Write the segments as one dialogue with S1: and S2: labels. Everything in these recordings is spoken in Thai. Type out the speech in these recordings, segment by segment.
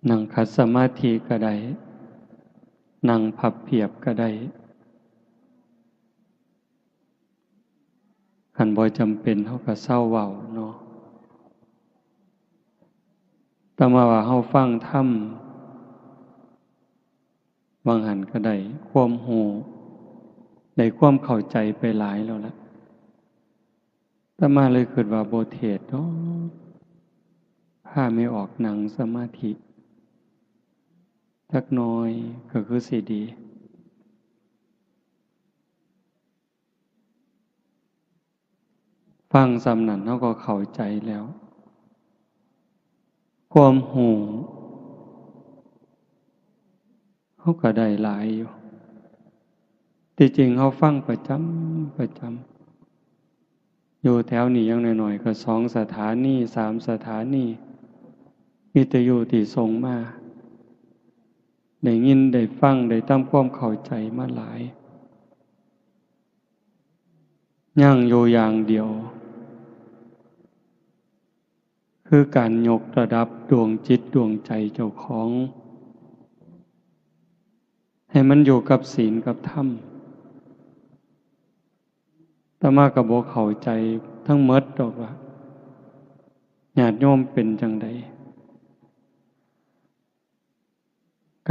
S1: นั่งขัดสมาธิก็ได้นั่งพับเพียบก็ได้คันบ่จำเป็นเฮาก็เศร้าเว้าเนาะแต่มาว่าเฮาฟังธรรมบางหันก็ได้ความรู้ได้ความเข้าใจไปหลายแล้วล่ะแต่มาเลยคิดว่าบ่เทศน์เนาะพาไม่ออกนั่งสมาธิจักหน่อยก็คือสิดีฟังส่ำนั้นเฮาก็เข้าใจแล้วความรู้เฮาก็ได้หลายอยู่ที่จริงเฮาฟังประจำอยู่แถวนี้อย่างน้อยๆก็2สถานี3สถานีวิทยุที่ส่งมาได้ยินได้ฟังได้ทำความเข้าใจมาหลายยังอยู่อย่างเดียวคือการยกระดับดวงจิตดวงใจเจ้าของให้มันอยู่กับศีลกับธรรมอาตมาก็บ่เข้าใจทั้งหมดดอกว่าญาติโยมเป็นจังใด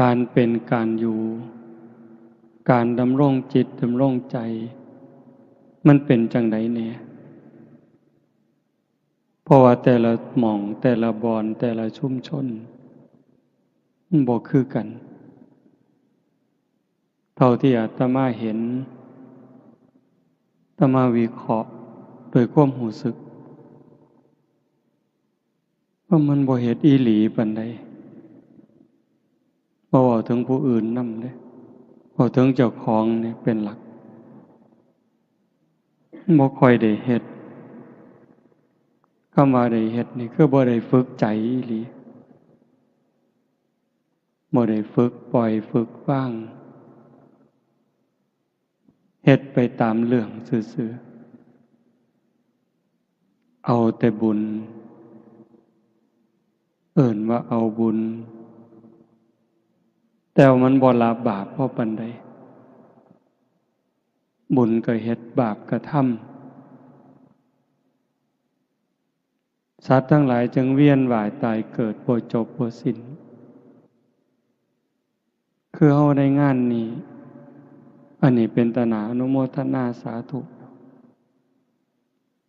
S1: การเป็นการอยู่การดำรงจิตดำรงใจมันเป็นจังใดแน่เพราะว่าแต่ละหม่องแต่ละบอนแต่ละชุมชนมันบ่คือกันเท่าที่อาตมาเห็นอาตมาวิเคราะห์โดยความรู้สึกว่ามันบ่เฮ็ดอีหลีปานใดบ่เว้าถึงผู้อื่นนำเด้เว้าถึงเจ้าของนี่เป็นหลักบ่ค่อยได้เฮ็ดคำว่าได้เฮ็ดนี่คือบ่ได้ฝึกใจอีหลีบ่ได้ฝึกปล่อยฝึกวางเฮ็ดไปตามเรื่องซื่อๆเอาแต่บุญเอิ้นว่าเอาบุญแต่ว่ามันบ่ละบาปพอปานใดบุญก็เฮ็ดบาปก็ทำสัตว์ทั้งหลายจึงเวียนว่ายตายเกิดบ่จบบ่สิ้นคือเฮาได้งานนี้อันนี้เป็นตนาอนุโมทนาสาธุ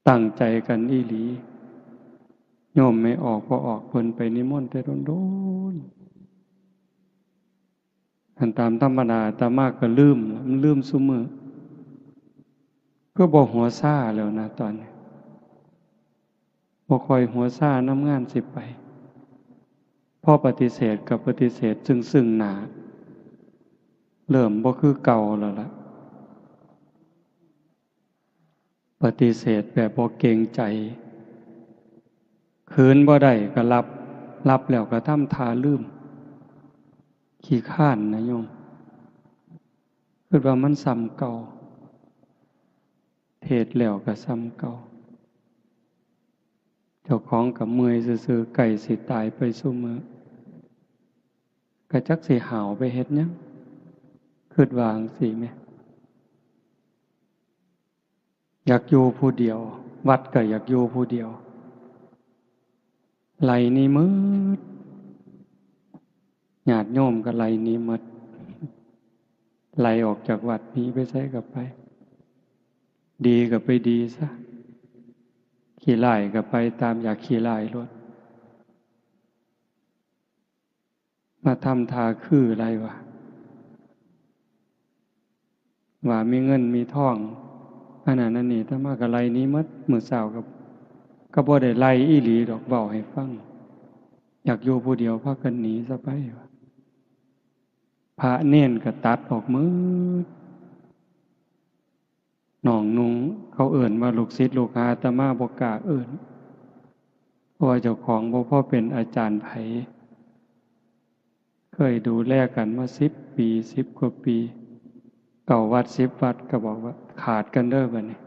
S1: ตั้งใจกันอีหลีโยมไม่ออกก็ออกเพิ่นไปนิมนต์แต่โดนๆอันตามธรรมดาอาตมาก็ลืมมันลืมซุมื้อก็บ่หัวซ่าแล้วนะตอนนี้บ่ค่อยหัวซ่านำงานสิไปพอปฏิเสธกับปฏิเสธซึ่งหน้าเริ่มบ่คือเก่าแล้วล่ะปฏิเสธแบบบ่เกรงใจคืนบ่ได้ก็รับแล้วก็ทำท่าลืมขี้คร้านนะโยมคิดว่ามันซ้ำเก่าเทศแล้วก็ซ้ำเก่าเจ้าของก็เมื่อยซื่อๆใกล้สิตายไปซุมื้อก็จักสิหาวไปเฮ็ดหยังคิดว่าจั่งซี้แหมอยากอยู่ผู้เดียววัดก็อยากอยู่ผู้เดียวไล่หนี้หมดญาติโยมก็ไล่หนี้หมดไล่ออกจากวัดหนีไปไสก็ไปดีก็ไปดีซะขี้ร้ายก็ไปตามอยากขี้ร้ายโลดมาทำท่าคืออะไรวะว่ามีเงินมีทองอันนั้นอันนี้ถ้ามาก็ไล่หนี้หมดมื้อเช้าก็บ่ได้ไล่อีหลีดอกเว้าให้ฟังอยากอยู่ผู้เดียวพากันหนีซะไปวะพระเณรก็ตัดออกหมดน้องนุ่งเขาเอิ้นว่าลูกศิษย์ลูกหาอาตมาบ่กล้าเอิ้นเพราะว่าเจ้าของบ่พอเป็นอาจารย์ไผเคยดูแลกันมา10 ปี10 กว่าปีเก่าวัด10 วัดก็บอกว่าขาดกันเด้อบัดนี้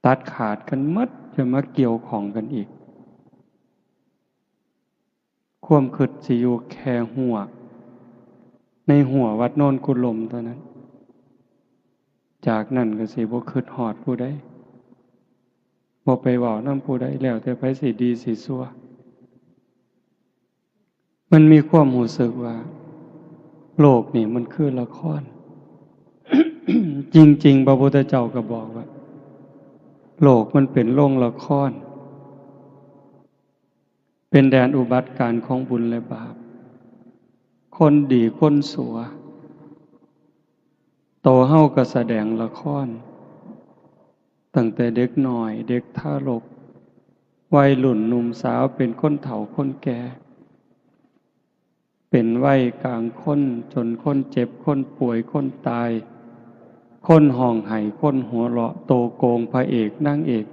S1: ตัดขาดกันหมดจะมาเกี่ยวข้องกันอีก ความคิดสิอยู่แค่หัวในหัววัดโนนกุลมเท่านั้นจากนั้นก็สิบ่คิดฮอดผู้ใดบ่ไปเว้านำผู้ใดแล้วแต่ไผสิดีสิชั่วมันมีความรู้สึกว่าโลกนี่มันคือละคร จริงๆพระพุทธเจ้าก็บอกว่าโลกมันเป็นโรงละครเป็นแดนอุบัติการของบุญและบาปคนดีคนสัวโตเฮาก็แสดงละครตั้งแต่เด็กน้อยเด็กทารกวัยรุ่นหนุ่มสาวเป็นคนเฒ่าคนแก่เป็นวัยกลางคนจนคนเจ็บคนป่วยคนตายคนห้องไห้คนหัวเราะโตโกงพระเอกนางเอก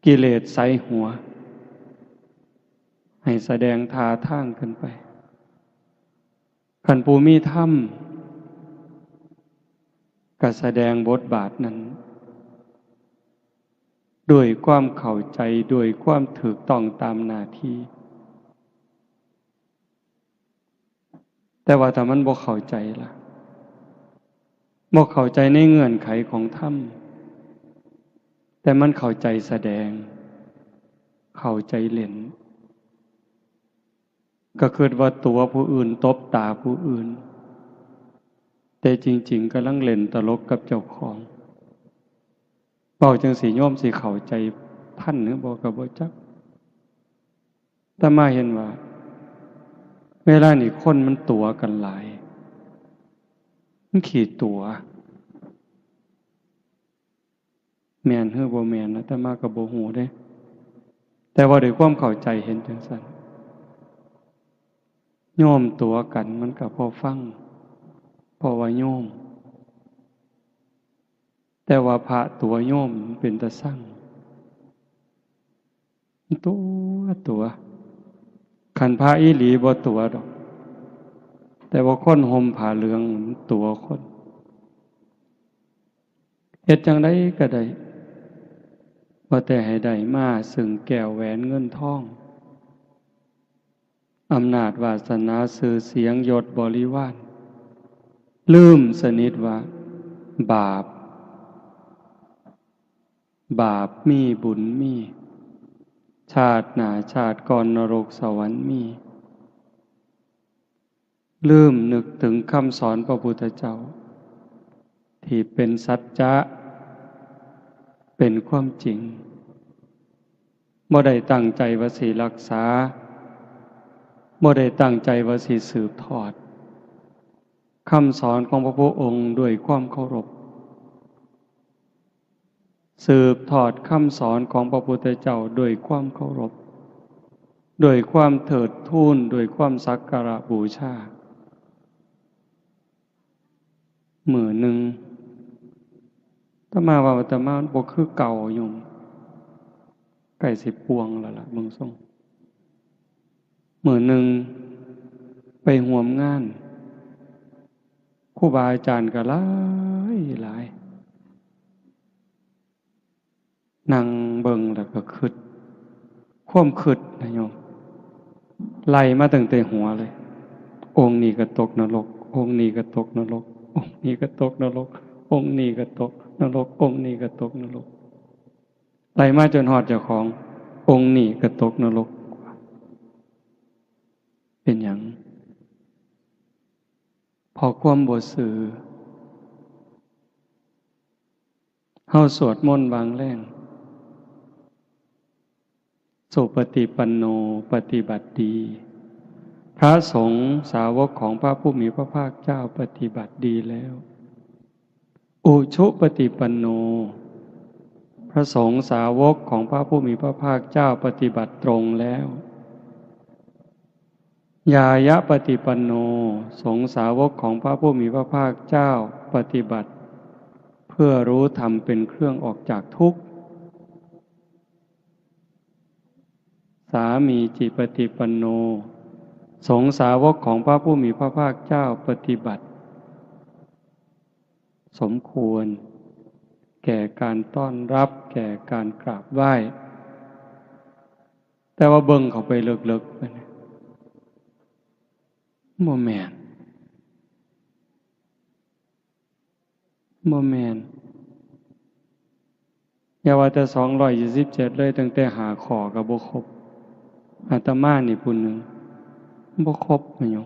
S1: กิเลสใส่หัวให้แสดงท่าทางขึ้นไปคันผู้มีธรรมก็แสดงบทบาทนั้นด้วยความเข้าใจด้วยความถูกต้องตามหน้าที่แต่ว่าถ้ามันบ่เข้าใจล่ะบ่เข้าใจในเงื่อนไขของธรรมแต่มันเข้าใจแสดงเข้าใจเล่นก็คิดว่าตัวผู้อื่นตบตาผู้อื่นแต่จริงๆกำลังเล่นตลกกับเจ้าของเว้าจังสิโยมสิเข้าใจท่านหรือบ่ก็บ่จักแต่มาเห็นว่าเวลานี่คนมันตัวกันหลายมันขี้ตัวแม่นหรือบ่แม่นนะแต่มาก็บ่ฮู้เด้แต่ว่าด้วยความเข้าใจเห็นจังซั่นโยมตัวกันมันก็พอฟังเพราะว่าโยมแต่ว่าพระตัวโยมมันเป็นตาสั่งตัวคันพระอีหลีบ่ตัวดอกแต่ว่าคนห่มผ้าเหลืองมันตัวคนเฮ็ดจังได๋ก็ได้ว่าแต่ให้ได้มาซึ่งแก้วแหวนเงินทองอำนาจวาสนาชื่อเสียงยศบริวารลืมสนิทว่าบาปมีบุญมีชาติหน้าชาติก่อนนรกสวรรค์มีลืมนึกถึงคำสอนพระพุทธเจ้าที่เป็นสัจจะเป็นความจริงบ่ได้ตั้งใจว่าสิรักษาบ่ได้ตั้งใจว่าสิสืบทอดคำสอนของพระพุทธองค์ด้วยความเคารพสืบทอดคำสอนของพระพุทธเจ้าด้วยความเคารพด้วยความเถิดทูนด้วยความสักการะบูชามื้อหนึ่งอาตมาว่าอาตมาบ่คือเก่าอยู่ใกล้สิปวงแล้วล่ะเบิ่งทรงมื้อหนึ่งไปร่วมงานครูบาอาจารย์ก็หลายนั่งเบิ่งแล้วก็คิดความคิดนะโยมไล่มาตั้งแต่หัวเลยองค์นี้ก็ตกนรกองค์นี้ก็ตกนรกองค์นี้ก็ตกนรกองค์นี้ก็ตกนรกองค์นี้ก็ตกนรกไล่มาจนฮอดเจ้าขององค์นี้ก็ตกนรกเป็นหยังพอความบ่ซื่อเฮาสวดมนต์บางแรงสุปฏิปันโนปฏิบัติดีพระสงฆ์สาวกของพระผู้มีพระภาคเจ้าปฏิบัติดีแล้วอุชุปฏิปันโนพระสงฆ์สาวกของพระผู้มีพระภาคเจ้าปฏิบัติตรงแล้วญายะปฏิปันโนสงฆ์สาวกของพระผู้มีพระภาคเจ้าปฏิบัติเพื่อรู้ธรรมเป็นเครื่องออกจากทุกข์สามีจิปฏิปันโนสงฆ์สาวกของพระผู้มีพระภาคเจ้าปฏิบัติสมควรแก่การต้อนรับแก่การกราบไหว้ แต่ว่าเบิ่งเข้าไปลึกๆไปเนี่ยบ่แม่นบ่แม่นอย่าว่าแต่227เลยตั้งแต่หาข้อก็บ่ครบอาตมานี่ผู้หนึ่งบ่ครบแม่นหยัง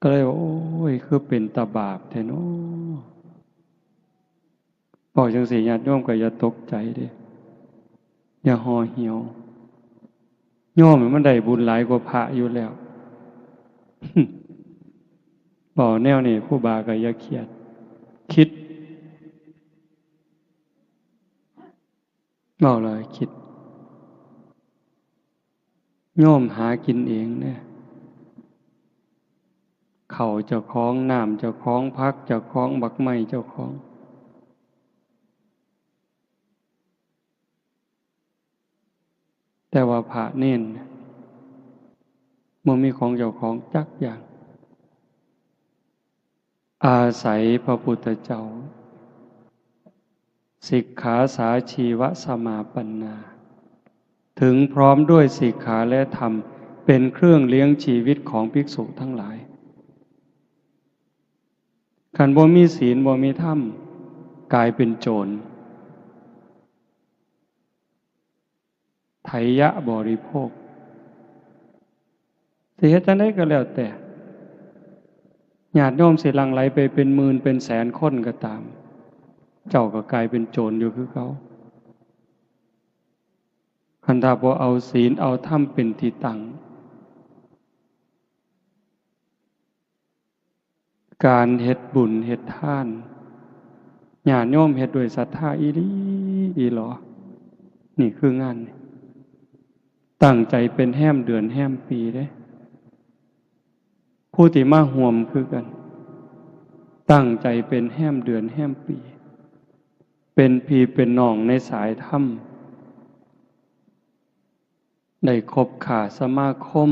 S1: ก็เลยว่าโอ้ยคือเป็นตาบาปแท้เนาะบอกจังซี่ญาติโยมก็อย่าตกใจเด้อย่าห่อเหี่ยวโยมมันได้บุญหลายกว่าพระอยู่แล้ว บอกแนวนี้ครูบาก็อย่าเครียดคิดบอกเลยคิดโยมหากินเองเนี่ยเขาเจ้าของน้ำเจ้าของพักเจ้าของบักไม้เจ้าของแต่ว่าพระเน้นมันมีของเจ้าของจักอย่างอาศัยพระพุทธเจ้าสิกขาสาชีวสมาปันนาถึงพร้อมด้วยสิกขาและธรรมเป็นเครื่องเลี้ยงชีวิตของภิกษุทั้งหลายขันบ่มีศีลบ่มีธรรมกลายเป็นโจรไถยะบริโภคสิเฮ็ดจังได๋ก็แล้วแต่ญาติโยมสิหลั่งไหลไปเป็นหมื่นเป็นแสนคนก็ตามเจ้าก็กลายเป็นโจรอยู่คือเขาคันถ้าบ่เอาศีลเอาธรรมเป็นที่ตั้งการเฮ็ดบุญเฮ็ดทานญาติโยมเฮ็ดด้วยศรัทธาอีหลีอีหลอนี่คืองานตั้งใจเป็นแห้มเดือนแห้มปีเด้ผู้ที่มาห่วมคือกันตั้งใจเป็นแห้มเดือนแห้มปีเป็นพี่เป็นน้องในสายธรรมได้คบขาสมาคม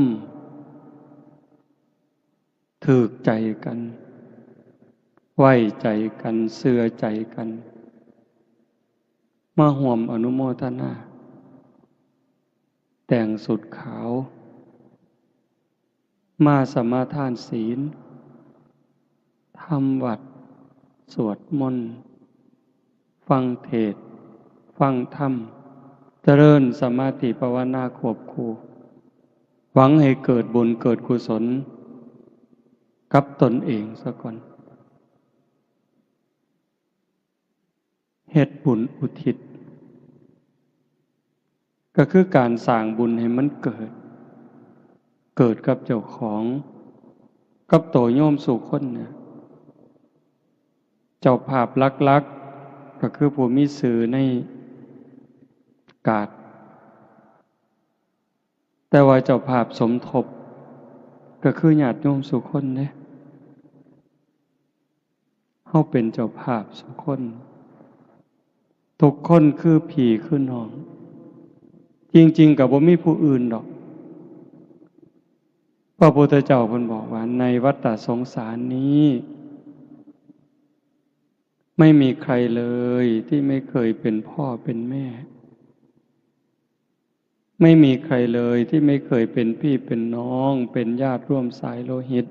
S1: ถูกใจกันไว้ใจกันเชื่อใจกันมาห่วมอนุโมทนาแต่งสุดขาวมาสมาทานศีลทำวัดสวดมนต์ฟังเทศน์ฟังธรรมเจริญสมาธิภาวนาควบคู่หวังให้เกิดบุญเกิดกุศลกับตนเองซะก่อนเฮ็ดบุญอุทิศก็คือการสร้างบุญให้มันเกิดกับเจ้าของกับโตโยมสู่คนเนี่ยเจ้าภาพลักๆก็คือผู้มีสื่อในกาศแต่ว่าเจ้าภาพสมทบก็คือญาติโยมสู่คนเนี่ยเฮาเป็นเจ้าภาพสู่คนทุกคนคือพี่คือน้องจริงๆก็บ่มีผู้อื่นดอกพระพุทธเจ้าเพิ่นบอกว่าในวัฏสงสารนี้ไม่มีใครเลยที่ไม่เคยเป็นพ่อเป็นแม่ไม่มีใครเลยที่ไม่เคยเป็นพี่เป็นน้องเป็นญาติร่วมสายโลหิต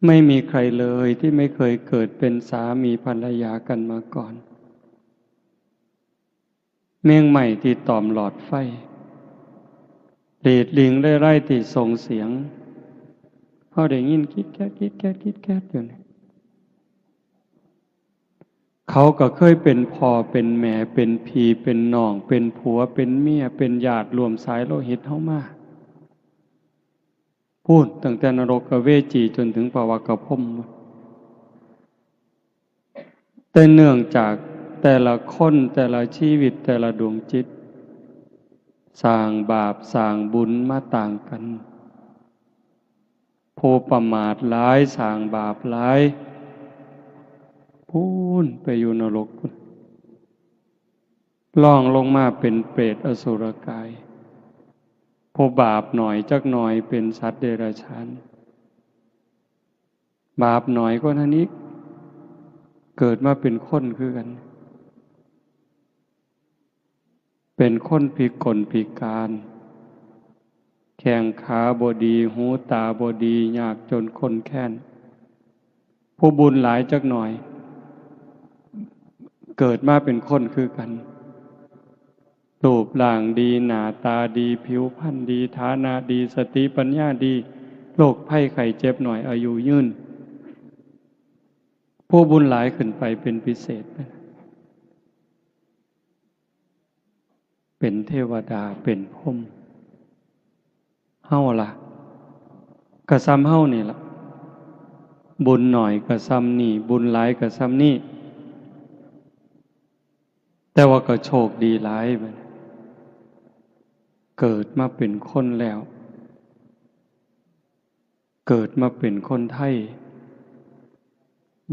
S1: ไม่มีใครเลยที่ไม่เคยเกิดเป็นสามีภรรยากันมาก่อนเมี่ยงใหม่ที่ตอมหลอดไฟเดดลิงไร่ที่ส่งเสียงเขาได้ยินคิดแก๊ดอยู่เนี่ยเขาก็เคยเป็นพ่อเป็นแม่เป็นพี่เป็นน้องเป็นผัวเป็นเมียเป็นญาติรวมสายโลหิตเฮามาพูดตั้งแต่นรกเวจีจนถึงปวากพรหมแต่เนื่องจากแต่ละคนแต่ละชีวิตแต่ละดวงจิตสร้างบาปสร้างบุญมาต่างกันผู้ประมาทหลายสร้างบาปหลายพูนไปอยู่นรกพุ่นล่องลงมาเป็นเปรตอสุรกายผู้บาปหน่อยจักหน่อยเป็นสัตว์เดรัจฉานบาปหน่อยก็นั้นอีกเกิดมาเป็นคนคือกัน เป็นคนพิกลพิการแข้งขาบ่ดีหูตาบ่ดียากจนคนแค้นผู้บุญหลายจักหน่อยเกิดมาเป็นคนคือกันรูปร่างดีหน้าตาดีผิวพรรณดีฐานะดีสติปัญญาดีโรคภัยไข้เจ็บหน่อยอายุยืนผู้บุญหลายขึ้นไปเป็นพิเศษเป็นเทวดาเป็นพรหมเฮาล่ะกะซ้ำเฮานี่ล่ะบุญหน่อยกะซ้ำนี่บุญหลายกะซ้ำนี่แต่ว่าก็โชคดีหลายบัดเกิดมาเป็นคนแล้วเกิดมาเป็นคนไทย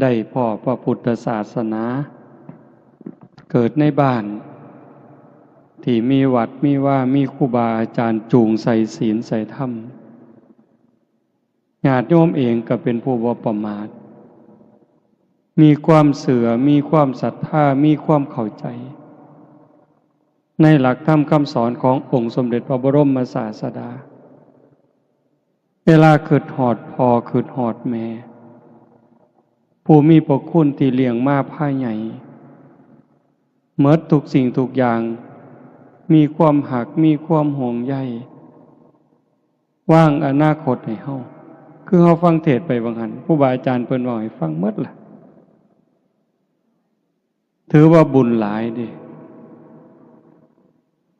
S1: ได้พ่อพระพุทธศาสนาเกิดในบ้านที่มีวัดมีว่ามีครูบาอาจารย์จูงใส่ศีลใส่ธรรมญาติโยมเองก็เป็นผู้บ่ประมาทมีความเสื่อมีความศรัทธามีความเข้าใจในหลักธรรมคำสอนขององค์สมเด็จพระบรมศาสดาเวลาคิดฮอดพ่อคิดฮอดแม่ผู้มีพระคุณที่เลี้ยงมาพาใหญ่เมิดทุกสิ่งทุกอย่างมีความหักมีความห่วงใยว่างอนาคตให้เฮาคือเฮาฟังเทศน์ไปบางหันครูบาอาจารย์เพิ่นเว้าให้ฟังหมดล่ะถือว่าบุญหลายเด้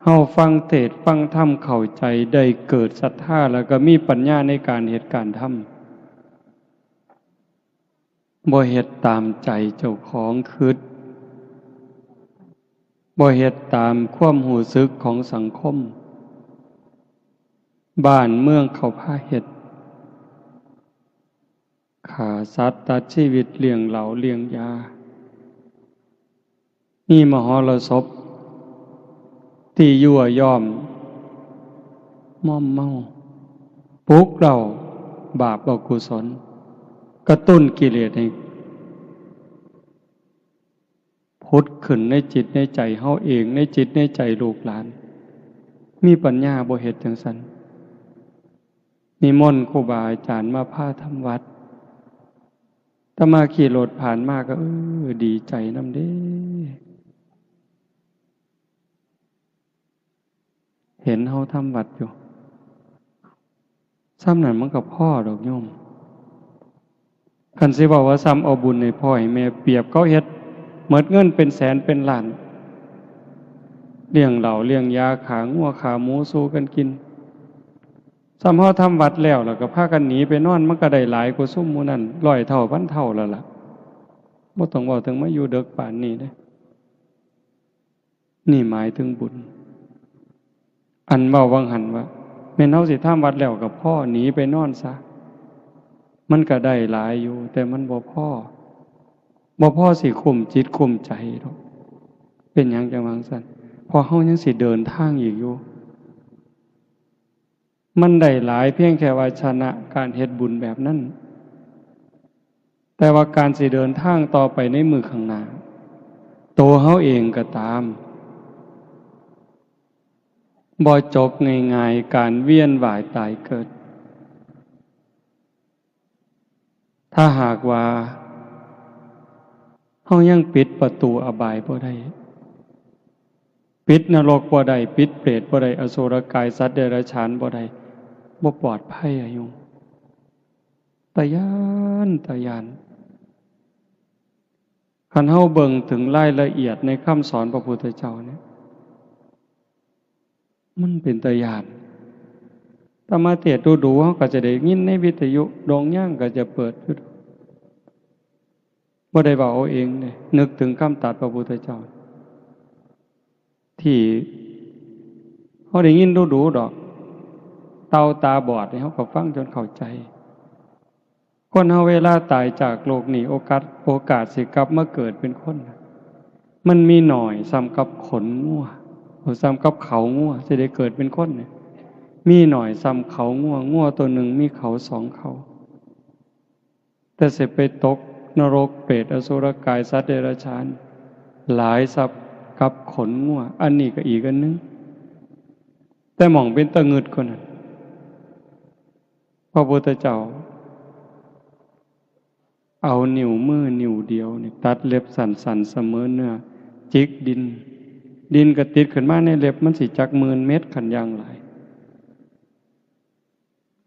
S1: เฮาฟังเทศน์ฟังธรรมเข้าใจได้เกิดศรัทธาแล้วก็มีปัญญาในการเฮ็ดการทำบ่เฮ็ดตามใจเจ้าของคิดบ่เฮ็ดตามความรู้สึกของสังคมบ้านเมืองเขาพาเฮ็ดฆ่าสัตว์ตัดชีวิตเลี้ยงเหล้าเลี้ยงยามีมหรสพที่ยั่วย้อมม่อมเมาปลุกเราบาปอกุศลกระตุ้นกิเลสให้พุทธขึ้นในจิตในใจเฮาเองในจิตในใจลูกหลานมีปัญญาบ่เฮ็ดจังซั่นนิมนต์ครูบาอาจารย์มาพาทำวัดถ้ามาขี่รถผ่านมาก็ดีใจนำเด้เห็นเฮาทำวัดอยู่ซ้ำนั้นมันก็พ่อดอกโยมคันสิบอกว่าซ้ำเอาบุญให้พ่อให้แม่เปรียบเขาเฮ็ดหมดเงินเป็นแสนเป็นล้านเลี้ยงเหล้าเลี้ยงยาขางัวขาหมูสู้กันกินซ้ำเฮาทำวัดแล้วก็พากันหนีไปนอนมันก็ได้หลายกว่าซุ่มหมู่นั้น100 เท่าพันเท่าแล้วล่ะบ่ต้องเว้าถึงมาอยู่ดึกปานนี้เด้นี่หมายถึงบุญอันเว้าวังหันว่าแม่นเฮาสิทำวัดแล้วก็พ่อหนีไปนอนซะมันก็ได้หลายอยู่แต่มันบ่พอสิคุมจิตคุมใจดอกเป็นหยังจังว่าซั่นพอเฮายังสิเดินทางอีกอยู่มันได้หลายเพียงแค่ว่าชนะการเฮ็ดบุญแบบนั้นแต่ว่าการสิเดินทางต่อไปในมือข้างหน้าตัวเฮาเองก็ตามบ่จบง่ายๆการเวียนว่ายตายเกิดถ้าหากว่าเฮายังปิดประตูอบายบ่ได้ปิดนรกบ่ได้ปิดเปรตบ่ได้อสุรกายสัตว์เดรัจฉานบ่ได้บ่ปลอดภัยอะโยมตะยานคันเฮาเบิ่งถึงรายละเอียดในคำสอนพระพุทธเจ้าเนี่ยมันเป็นตะยานถ้ามาเทศน์ดูๆเฮาก็จะได้ยินในวิทยุดงย่างก็จะเปิดอยู่บ่ได้เว้าเอาเองเด้นึกถึงคำตรัสพระพุทธเจ้าที่เขาได้ยินดูดอกเตาตาบอดเขาก็ฟังจนเข้าใจคนเฮาเวลาตายจากโลกนี้โอกาสสิกลับมาเกิดเป็นคนมันมีหน่อยซ้ำกับขนงัวซ้ำกับเขางัวสิได้เกิดเป็นคนเนี่ยมีหน่อยซ้ำเขางัวตัวหนึ่งมีเขา2 เขาแต่สิไปตกนรกเปรตอสุรกายสัตว์เดรัจฉานหลายสับ กับขนงัวอันนี้ก็อีกอันนึงแต่หม่องเป็นตะงึดคนนั้นพระพุทธเจ้าเอานิ้วมือนิ้วเดียวนี่ตัดเล็บสันๆเสมอเนื้อจิกดินก็ติดขึ้นมาในเล็บมันสิจัก10,000 เม็ดขันอย่างหลาย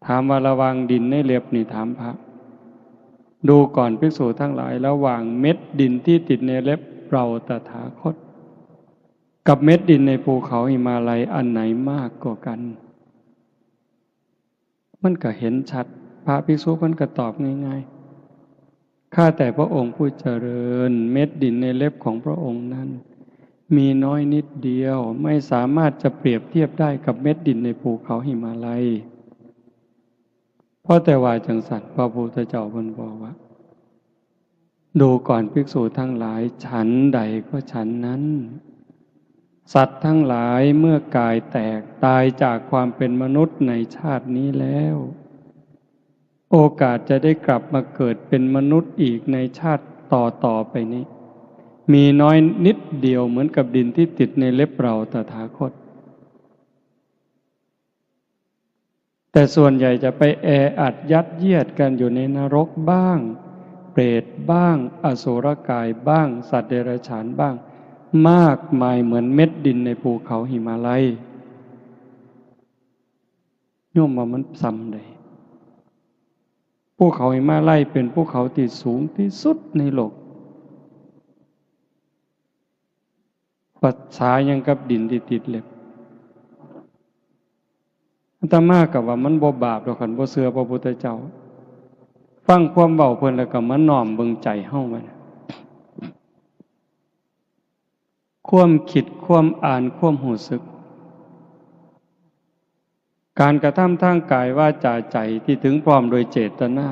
S1: ถามว่าระวังดินในเล็บนี่ถามพระดูก่อนภิกษุทั้งหลายระหว่างเม็ดดินที่ติดในเล็บเราตถาคตกับเม็ดดินในภูเขาหิมาลัยอันไหนมากกว่ากันมันก็เห็นชัดพระภิกษุมันก็ตอบง่ายๆข้าแต่พระองค์ผู้เจริญเม็ดดินในเล็บของพระองค์นั้นมีน้อยนิดเดียวไม่สามารถจะเปรียบเทียบได้กับเม็ดดินในภูเขาหิมาลัยเพราะแต่ว่าจังสัตว์พระพุทธเจ้าเพิ่นบอกว่าดูก่อนภิกษุทั้งหลายฉันใดก็ฉันนั้นสัตว์ทั้งหลายเมื่อกายแตกตายจากความเป็นมนุษย์ในชาตินี้แล้วโอกาสจะได้กลับมาเกิดเป็นมนุษย์อีกในชาติต่อไปนี้มีน้อยนิดเดียวเหมือนกับดินที่ติดในเล็บเราตถาคตแต่ส่วนใหญ่จะไปแออัดยัดเยียดกันอยู่ในนรกบ้างเปรตบ้างอสุรกายบ้างสัตว์เดรัจฉานบ้างมากมายเหมือนเม็ดดินในภูเขาหิมาลัยโยมว่ามันซ้ำใดภูเขาหิมาลัยเป็นภูเขาที่สูงที่สุดในโลกปัจฉายังกับดินที่ติดเล็บอาตมากับว่ามันบ่บาปดอกคันบ่เชื่อพระพุทธเจ้าฟังความเว้าเพิ่นแล้วก็มาน้อมเบิ่งใจเฮามันความคิดความอ่านความรู้สึกการกระทำทางกายวาจาใจที่ถึงพร้อมโดยเจตนา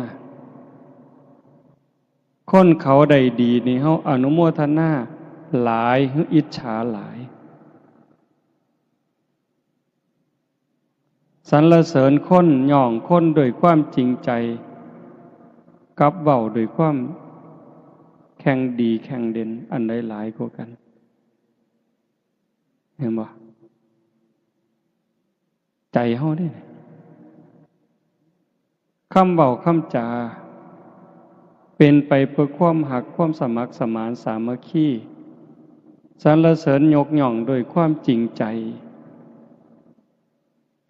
S1: คนเขาได้ดีนี่เฮาอนุโมทนาหลายหรืออิจฉาหลายสรรเสริญคนย่องคนโดยความจริงใจกับเว้าโดยความแข่งดีแข่งเด่นอันใดหลายกว่ากันเห็นบ่ใจเฮาได้คำเว้าคำจาเป็นไปเพื่อความหักความสมัครสมานสามัคคีสรรเสริญยกย่องโดยความจริงใจ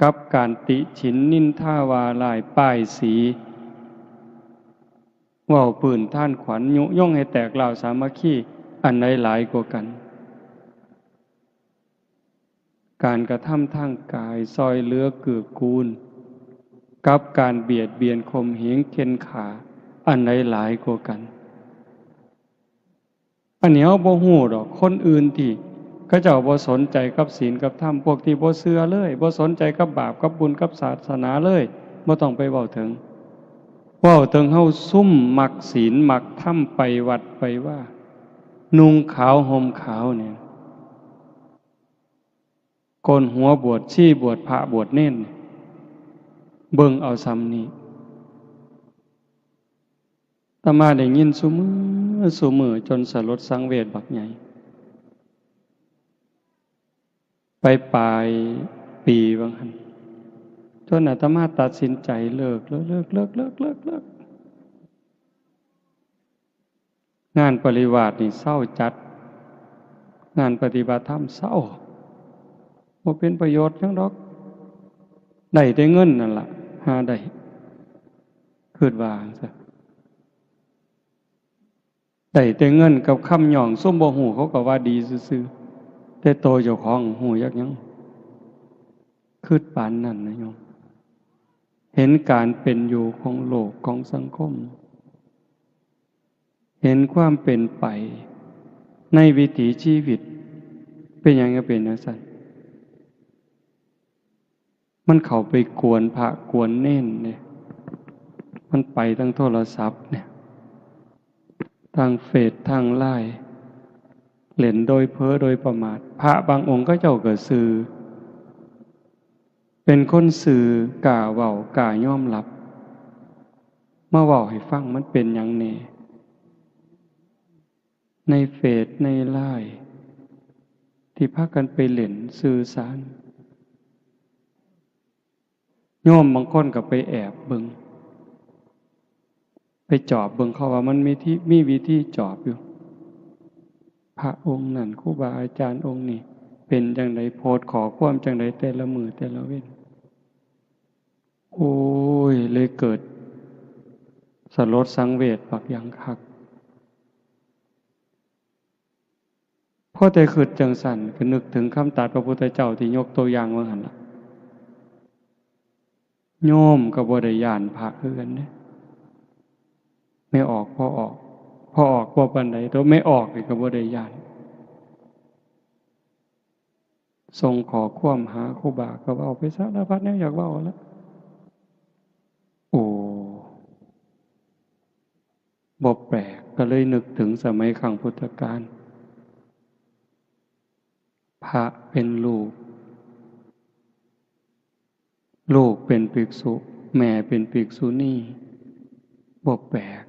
S1: กับการติฉินนินทาวาลายป้ายสีเว้าปืนท่านขวัญยุยงให้แตกเหล่าสามัคคีอันใดหลายกว่ากันการกระทำทางกายซอยเหลือเกื้อกูลกับการเบียดเบียนข่มเหงเข็นขาอันใดหลายกว่ากันอันนี้เฮาบ่ฮู้ดอกคนอื่นที่เขาเจ้าบ่สนใจกับศีลกับธรรมพวกที่บ่เชื่อเลยบ่สนใจกับบาปกับบุญกับศาสนาเลยบ่ต้องไปเว้าถึงเฮาซุ่มมักศีลมักธรรมไปวัดไปว่านุ่งขาวห่มขาวเนี่ยโกนหัวบวชชีบวชพระบวชเน้นเบิ่งเอาซ้ำนี้อาตมาได้ยินซุมื้อจนสลดสังเวชบักใหญ่ไปปลายปีบางหันจนอาตมาตัดสินใจเลิกงานปริวาสนี่เศร้าจัดงานปฏิบัติธรรมเศร้าบ่เป็นประโยชน์หยังดอกได้แต่เงินนั่นล่ะหาได้คิดว่าจังซั่นได้แต่เงินกับคำหย่องซุ่มบ่ฮู้เขาก็ว่าดีซื่อๆแต่โตเจ้าของฮู้ยักหยังคิดปานนั้นนะโยมเห็นการเป็นอยู่ของโลกของสังคมเห็นความเป็นไปในวิถีชีวิตเป็นหยังก็เป็นจังซั่นมันเข้าไปกวนพระกวนเน้นเนี่ยมันไปทั้งโทรศัพท์เนี่ยทางเฟซทางไลน์เล่นโดยเพ้อโดยประมาทพระบางองค์ก็เจ้าก็สื่อเป็นคนสื่อกล้าเว้ากล้ายอมรับมาเว้าให้ฟังมันเป็นหยังแน่ในเฟซในไลน์ ที่พากันไปเล่นสื่อสารโยมบางคนก็ไปแอบเบิ่งไปจอบเบิ่งเขาว่ามันมีวิธีจอบอยู่พระองค์นั่นครูบาอาจารย์องค์นี้เป็นจังไดโพสต์ขอความจังไดแต่ละมือแต่ละเว้นโอ้ยเลยเกิดสลดสังเวชบักอย่างคักพอแต่คิดจังสั่นก็นึกถึงคำตรัสพระพุทธเจ้าที่ยกตัวอย่างว่าหั่นล่ะโยมก็บ่ได้ย้านพระคือกันเด้ไม่ออกพอออกบ่ปานใดตัวไม่ออกนี่ก็บ่ได้ย้านส่งขอความหาครูบาก็เว้าไปสารพัดแนวอยากเว้าแล้วโอ้บ่แปลกก็เลยนึกถึงสมัยครั้งพุทธกาลพระเป็นลูกเป็นภิกษุแม่เป็นภิกษุณีบ่แปลก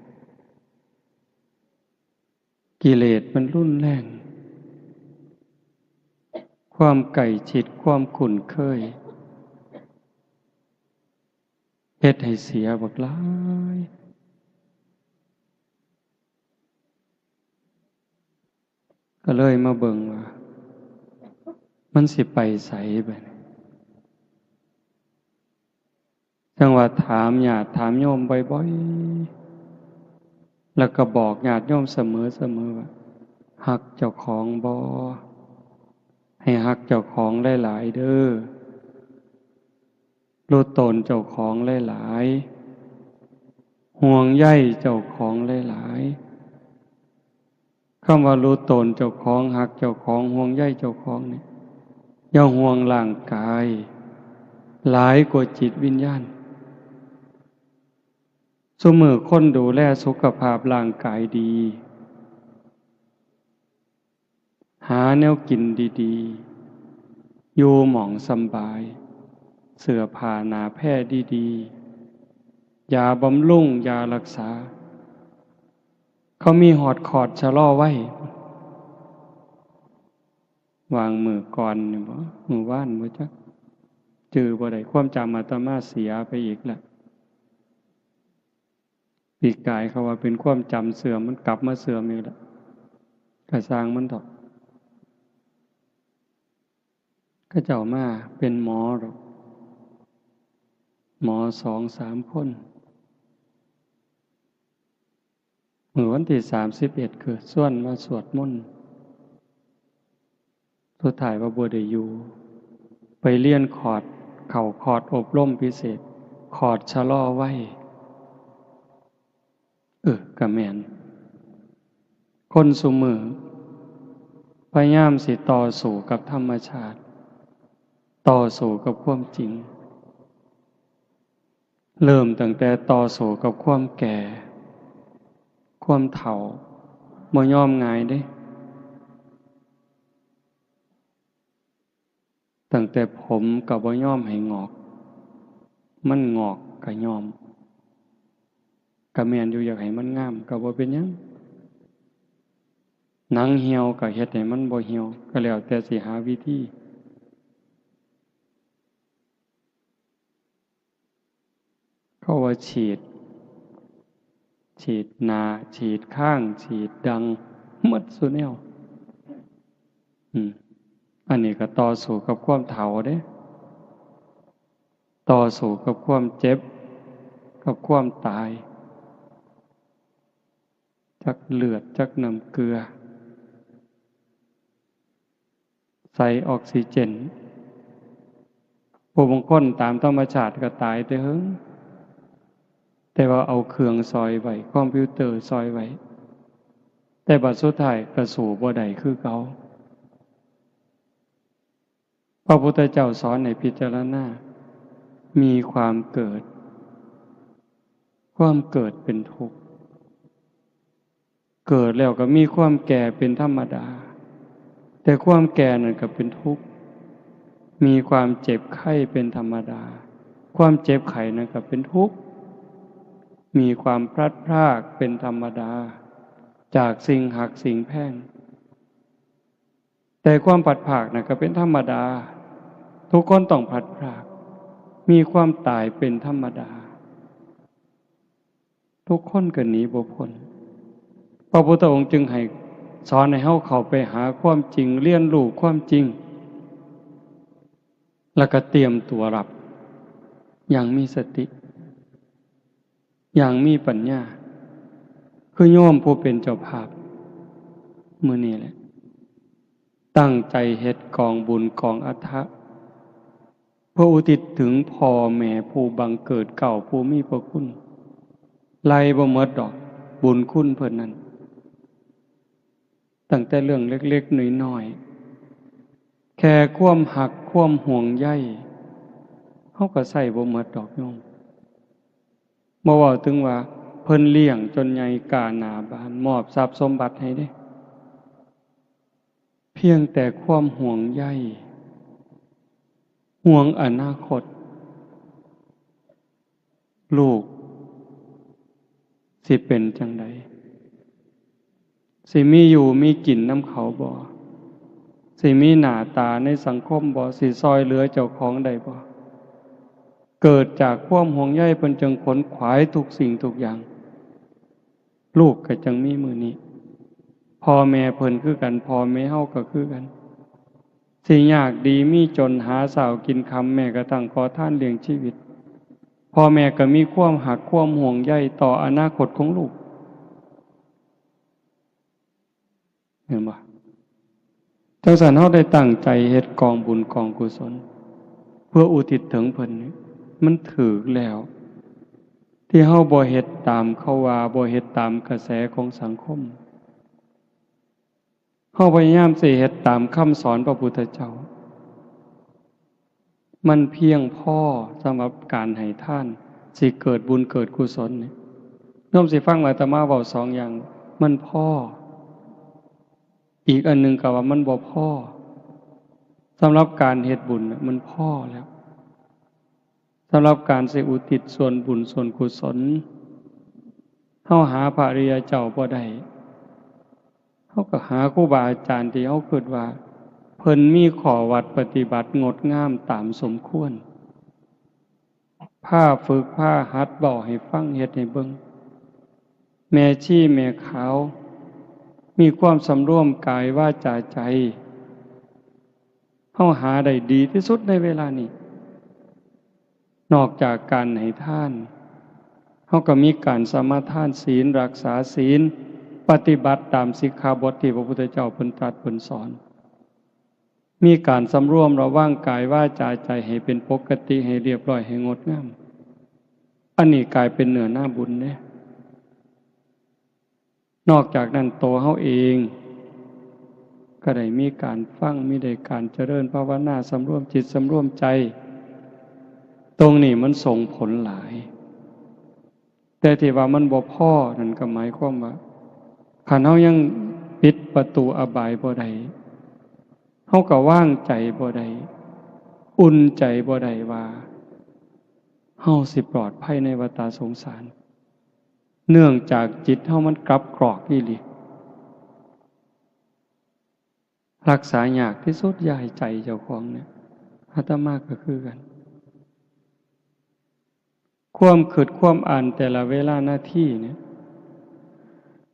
S1: กิเลสมันรุนแรงความไก่ฉิดความคุ้นเคยเฮ็ดให้เสียบักหลายก็เลยมาเบิ่งว่ามันสิไปไสบัดนี้จังว่าถามญาติถามโยมบ่อยๆแล้วก็บอกญาติโยมเสมอว่าฮักเจ้าของบ่ให้ฮักเจ้าของหลายๆเด้อรู้ตนเจ้าของหลายๆห่วงใยเจ้าของหลายๆคำว่ารู้ตนเจ้าของฮักเจ้าของห่วงใยเจ้าของนี่อย่าห่วงร่างกายหลายกว่าจิตวิญญาณซุมื้อคนดูแลสุขภาพร่างกายดีหาแนวกินดีๆอยู่หม่องสำบายเสื้อผ้าหนาแพร่ดีๆยาบำรุงยารักษาเขามีหอดคอร์ดชะลอไว้วางมือก่อนนี่บ่มือว่านบ่จักจือบ่ได้ความจำอาตมาเสียไปอีกแล้วปีกายเขาว่าเป็นความจำเสื่อมมันกลับมาเสื่อมอีกแล้วกระสร้างมันดอกก็เจ้ามาเป็นหมอหรอกหมอ2-3 คนมื้อวันที่31คือส่วนมาสวดมนต์สุดท้ายว่าบ่ได้อยู่ไปเรียนคอร์สเข้าคอร์สอบรมพิเศษคอร์สชะลอไว้ก็แม่นคนซุมื้อพยายามสิต่อสู้กับธรรมชาติต่อสู้กับความจริงเริ่มตั้งแต่ต่อสู้กับความแก่ความเฒ่าบ่ยอมง่ายเด้ตั้งแต่ผมก็บ่ยอมให้งอกมันงอกก็ยอมก็แม่นอยู่อยากให้มันงามก็บ่เป็นหยังหนังเหี่ยวก็เฮ็ดให้มันบ่เหี่ยวก็แล้วแต่สิหาวิธีเขาว่าฉีดหน้าฉีดข้างฉีดดังหมดซุแนวอันนี้ก็ต่อสู้กับความเฒ่าเด้ต่อสู้กับความเจ็บกับความตายจักเลือดจักน้ำเกลือใส่ออกซิเจนผู้บางคนตามธรรมชาติก็ตายแต่เฮิงแต่ว่าเอาเครื่องซอยไว้คอมพิวเตอร์ซอยไว้แต่บัดสุดท้ายก็สู่บ่ได้คือเก่าพระพุทธเจ้าสอนให้พิจารณามีความเกิดเป็นทุกข์เกิดแล้วก็มีความแก่เป็นธรรมดาแต่ความแก่นั่นก็เป็นทุกข์มีความเจ็บไข้เป็นธรรมดาความเจ็บไข้นั่นก็เป็นทุกข์มีความพลัดพรากเป็นธรรมดาจากสิ่งหักสิ่งแพงแต่ แต่ความผัดผากนะก็เป็นธรรมดาทุกคนต้องผัดผากมีความตายเป็นธรรมดาทุกคนก็หนีบ่พ้นพระพุทธองค์จึงให้สอนให้เฮาเข้าไปหาความจริงเรียนรู้ความจริงแล้วก็เตรียมตัวรับอย่างมีสติอย่างมีปัญญาคือโยมผู้เป็นเจ้าภาพมื้อนี้แหละตั้งใจเฮ็ดกองบุญกองอทะเพื่ออุทิศถึงพ่อแม่ผู้บังเกิดเก่าผู้มีพระคุณไล่บ่หมดดอกบุญคุณเพิ่นนั้นตั้งแต่เรื่องเล็กๆน้อยๆแค่ความหักความห่วงใยเฮาก็ใช้บ่หมดดอกโยมบ่เว้าถึงว่าเพิ่นเลี้ยงจนใหญ่กล้าหน้าบานมอบทรัพย์สมบัติให้เด้เพียงแต่ความห่วงใยห่วงอนาคตลูกสิเป็นจังใดสิมีอยู่มีกินน้ำเขาบ่สิมีหน้าตาในสังคมบ่สิซอยเหลือเจ้าของได้บ่เกิดจากความห่วงใยเพิ่นจึงขนขวายทุกสิ่งทุกอย่างลูกก็จังมีมื้อนี้พ่อแม่เพิ่นคือกันพ่อแม่เฮาก็คือกันสิยากดีมีจนหาเช้ากินค่ำแม่ก็ตั้งขอทานเลี้ยงชีวิตพ่อแม่ก็มีความหักความห่วงใยต่ออนาคตของลูกเห็นบ่จังซั่นเฮาได้ตั้งใจเฮ็ดกองบุญกองกุศลเพื่ออุทิศถึงเพิ่นนี่มันถูกแล้วที่เฮาบ่เฮ็ดตามเขาว่าบ่เฮ็ดตามกระแสของสังคมเฮาพยายามสิเฮ็ดตามคำสอนพระพุทธเจ้ามันเพียงพอสำหรับการให้ทานสิเกิดบุญเกิดกุศลนี่โยมสิฟังอาตมาเว้า2อย่างมันพออีกอันหนึ่งก็ว่ามันบ่พอสำหรับการเฮ็ดบุญมันพอแล้วสำหรับการสิอุทิศส่วนบุญส่วนกุศลเฮาหาพระอริยเจ้าบ่ได้เฮาก็หาครูบาอาจารย์ที่เฮาคิดว่าเพิ่นมีข้อวัดปฏิบัติงดงามตามสมควรพาฝึกพาหัดเว้าให้ฟังเฮ็ดให้เบิ่งแม่ชีแม่ขาวมีความสำรวมกายวาจาใจเฮาหาได้ดีที่สุดในเวลานี้นอกจากการให้ทานเฮาก็มีการสมาทานศีลรักษาศีลปฏิบัติตามสิกขาบทที่พระพุทธเจ้าเพิ่นตรัสเพิ่นสอนมีการสำรวมระวังกายวาจาใจให้เป็นปกติให้เรียบร้อยให้งดงามอันนี้กลายเป็นเนื้อหน้าบุญเด้นอกจากนั้นตัวเฮาเองก็ได้มีการฟังมีได้การเจริญภาวนาสำรวมจิตสำรวมใจตรงนี้มันส่งผลหลายแต่ที่ว่ามันบ่พอนั่นก็หมายความว่าคันเฮายังปิดประตูอบายบ่ได้เฮาก็ว่างใจบ่ได้อุ่นใจบ่ได้ว่าเฮาสิปลอดภัยในวัฏสงสารเนื่องจากจิตเฮามันกลับกรอกอีหลีรักษายากที่สุดอย่าให้ใจเจ้าของเนี่ยอาตมาก็คือกันความคิดความอ่านแต่ละเวลาหน้าที่เนี่ย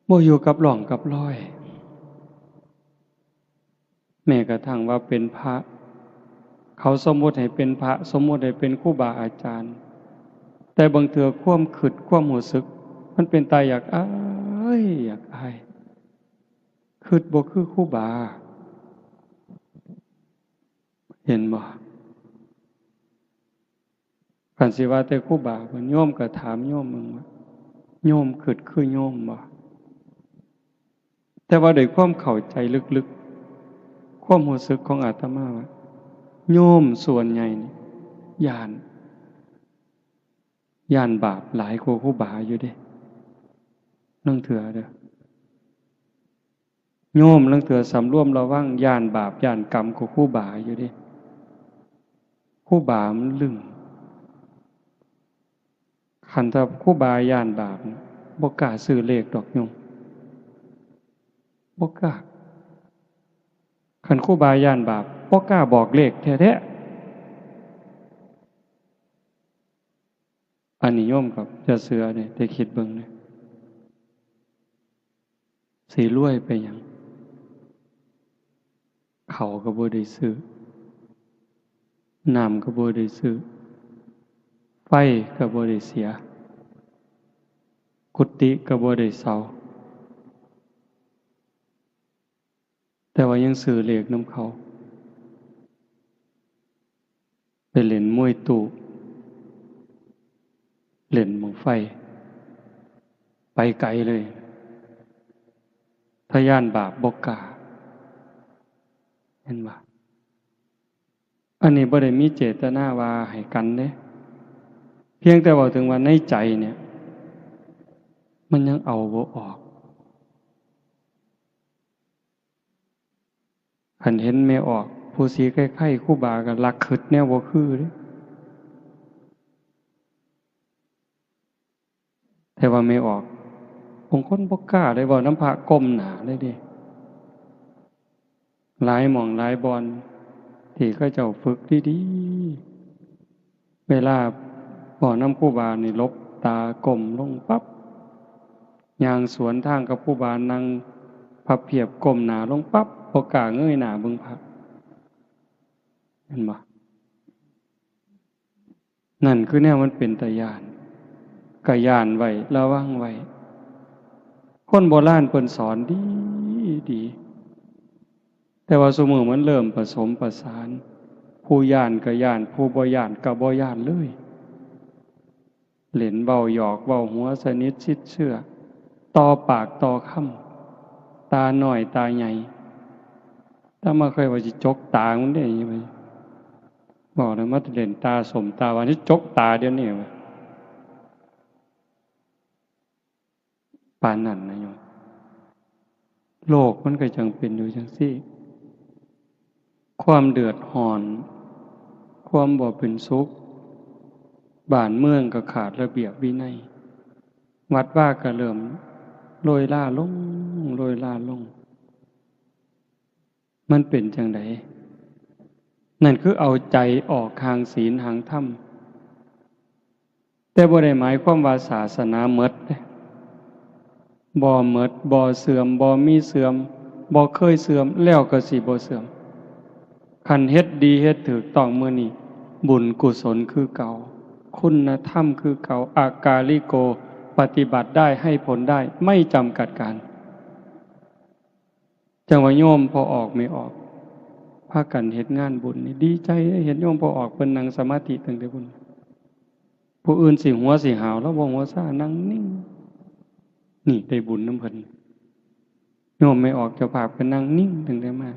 S1: บ่อยู่กับหล่องกับรอยแม้กระทั่งว่าเป็นพระเขาสมมุติให้เป็นพระสมมุติให้เป็นครูบาอาจารย์แต่บางเทื่อความคิดความรู้สึกมันเป็นตาอยากอายอยากอายคิดบ่คือครูบาเห็นบ่คันสิว่าแต่ครูบาเพิ่นโยมก็ถามโยมมึงว่าโยมคิดคือโยมบ่แต่ว่าด้วยความเข้าใจลึกๆความรู้สึกของอาตมาว่าโยมส่วนใหญ่นี่ย่านบาปหลายกว่าครูบาอยู่เด้นั่งเถื่อเด้อโยมนั่งเถื่อสำรวมระวังย่านบาปย่านกรรมกว่าครูบาอยู่เด้ครูบามันลึงคันถ้าครูบาย่านบาปบ่กล้าซื้อเลขดอกโยมบ่กล้า คันครูบาย่านบาปบ่กล้าบอกเลขแท้ๆอันนิยมกับจะเสือเนี่ยได้คิดเบิ่งเนี่ยสิรวยไปหยังเขาก็บ่ได้ซื้อน้ำก็บ่ได้ซื้อไฟก็บ่ได้เสียกุฏิก็บ่ได้เซาแต่ว่ายังซื้อเลขนำเขาไปเล่นมวยตู้เล่นบั้งไฟไปไกลเลยถ้าย่านบาปบ่กล้าเห็นบ่อันนี้บ่ได้มีเจตนาว่าให้กันเด้เพียงแต่ว่าถึงว่าในใจเนี่ยมันยังเอาบ่ออกคันเห็นไม่ออกผู้สีใกล้ๆครูบาก็ลักขึดแนวบ่คือเด้แต่ว่าไม่ออกบางคนบ่กล้าได้เว้าน้ำพระก้มหน้าเลยเด้หลายหม่องหลายบอนที่เขาเจ้าฝึกดีๆเวลาบ่น้ำครูบานี่ลบตาก้มลงปั๊บย่างสวนทางกับครูบานั่งพับเพียบก้มหน้าลงปั๊บบ่กล้าเงยหน้าเบิ่งพระเห็นบ่นั่นคือแนวมันเป็นตาย้านก็ย้านไว้ระวังไว้คนโบราณเพิ่นสอนดีแต่ว่าซุมื้อมันเริ่มผสมประสานผู้ย้านก็ย้านผู้บ่ย้านก็บ่ย้านเลยเล่นเว้าหยอกเว้าหัวสนิทชิดเชื่อต่อปากต่อคำตาน้อยตาใหญ่ถ้ามาเคยว่าสิจกตามันได้ยังไงบอกเลยมาเล่นตาสมตาวันนี้จกตาเดี๋ยวนี้ปานนั้นนะโยมโลกมันก็จังเป็นอยู่จังซี่ความเดือดร้อน ความบ่เป็นสุขบ้านเมืองก็ขาดระเบียบวินัยวัดว่าก็เริ่มโรยล่าลงโรยล่าลงมันเป็นจังไดนั่นคือเอาใจออกทางศีลทางธรรมแต่บ่ได้หมายความว่าศาสนาหมดเด้บ่หมดบ่เสื่อมบ่มีเสื่อมบ่เคยเสื่อมแล้วก็สิบ่เสื่อมคันเฮ็ดดีเฮ็ดถูกต้องมื้อนี้บุญกุศลคือเก่าคุณธรรมคือเก่าอากาลิโกปฏิบัติได้ให้ผลได้ไม่จำกัดการจังว่าโยมพอออกไม่ออกพากันเฮ็ดงานบุญนี่ดีใจเห็นโยมพอออกเพิ่นนั่งสมาธิตั้งแต่บุญผู้อื่นสิหัวสิหาวแล้วบ่หัวซ่านั่งนิ่งนี่ได้บุญนำเพิ่นโยมไม่ออกเจ้าภาพก็นั่งนิ่งตั้งแต่มา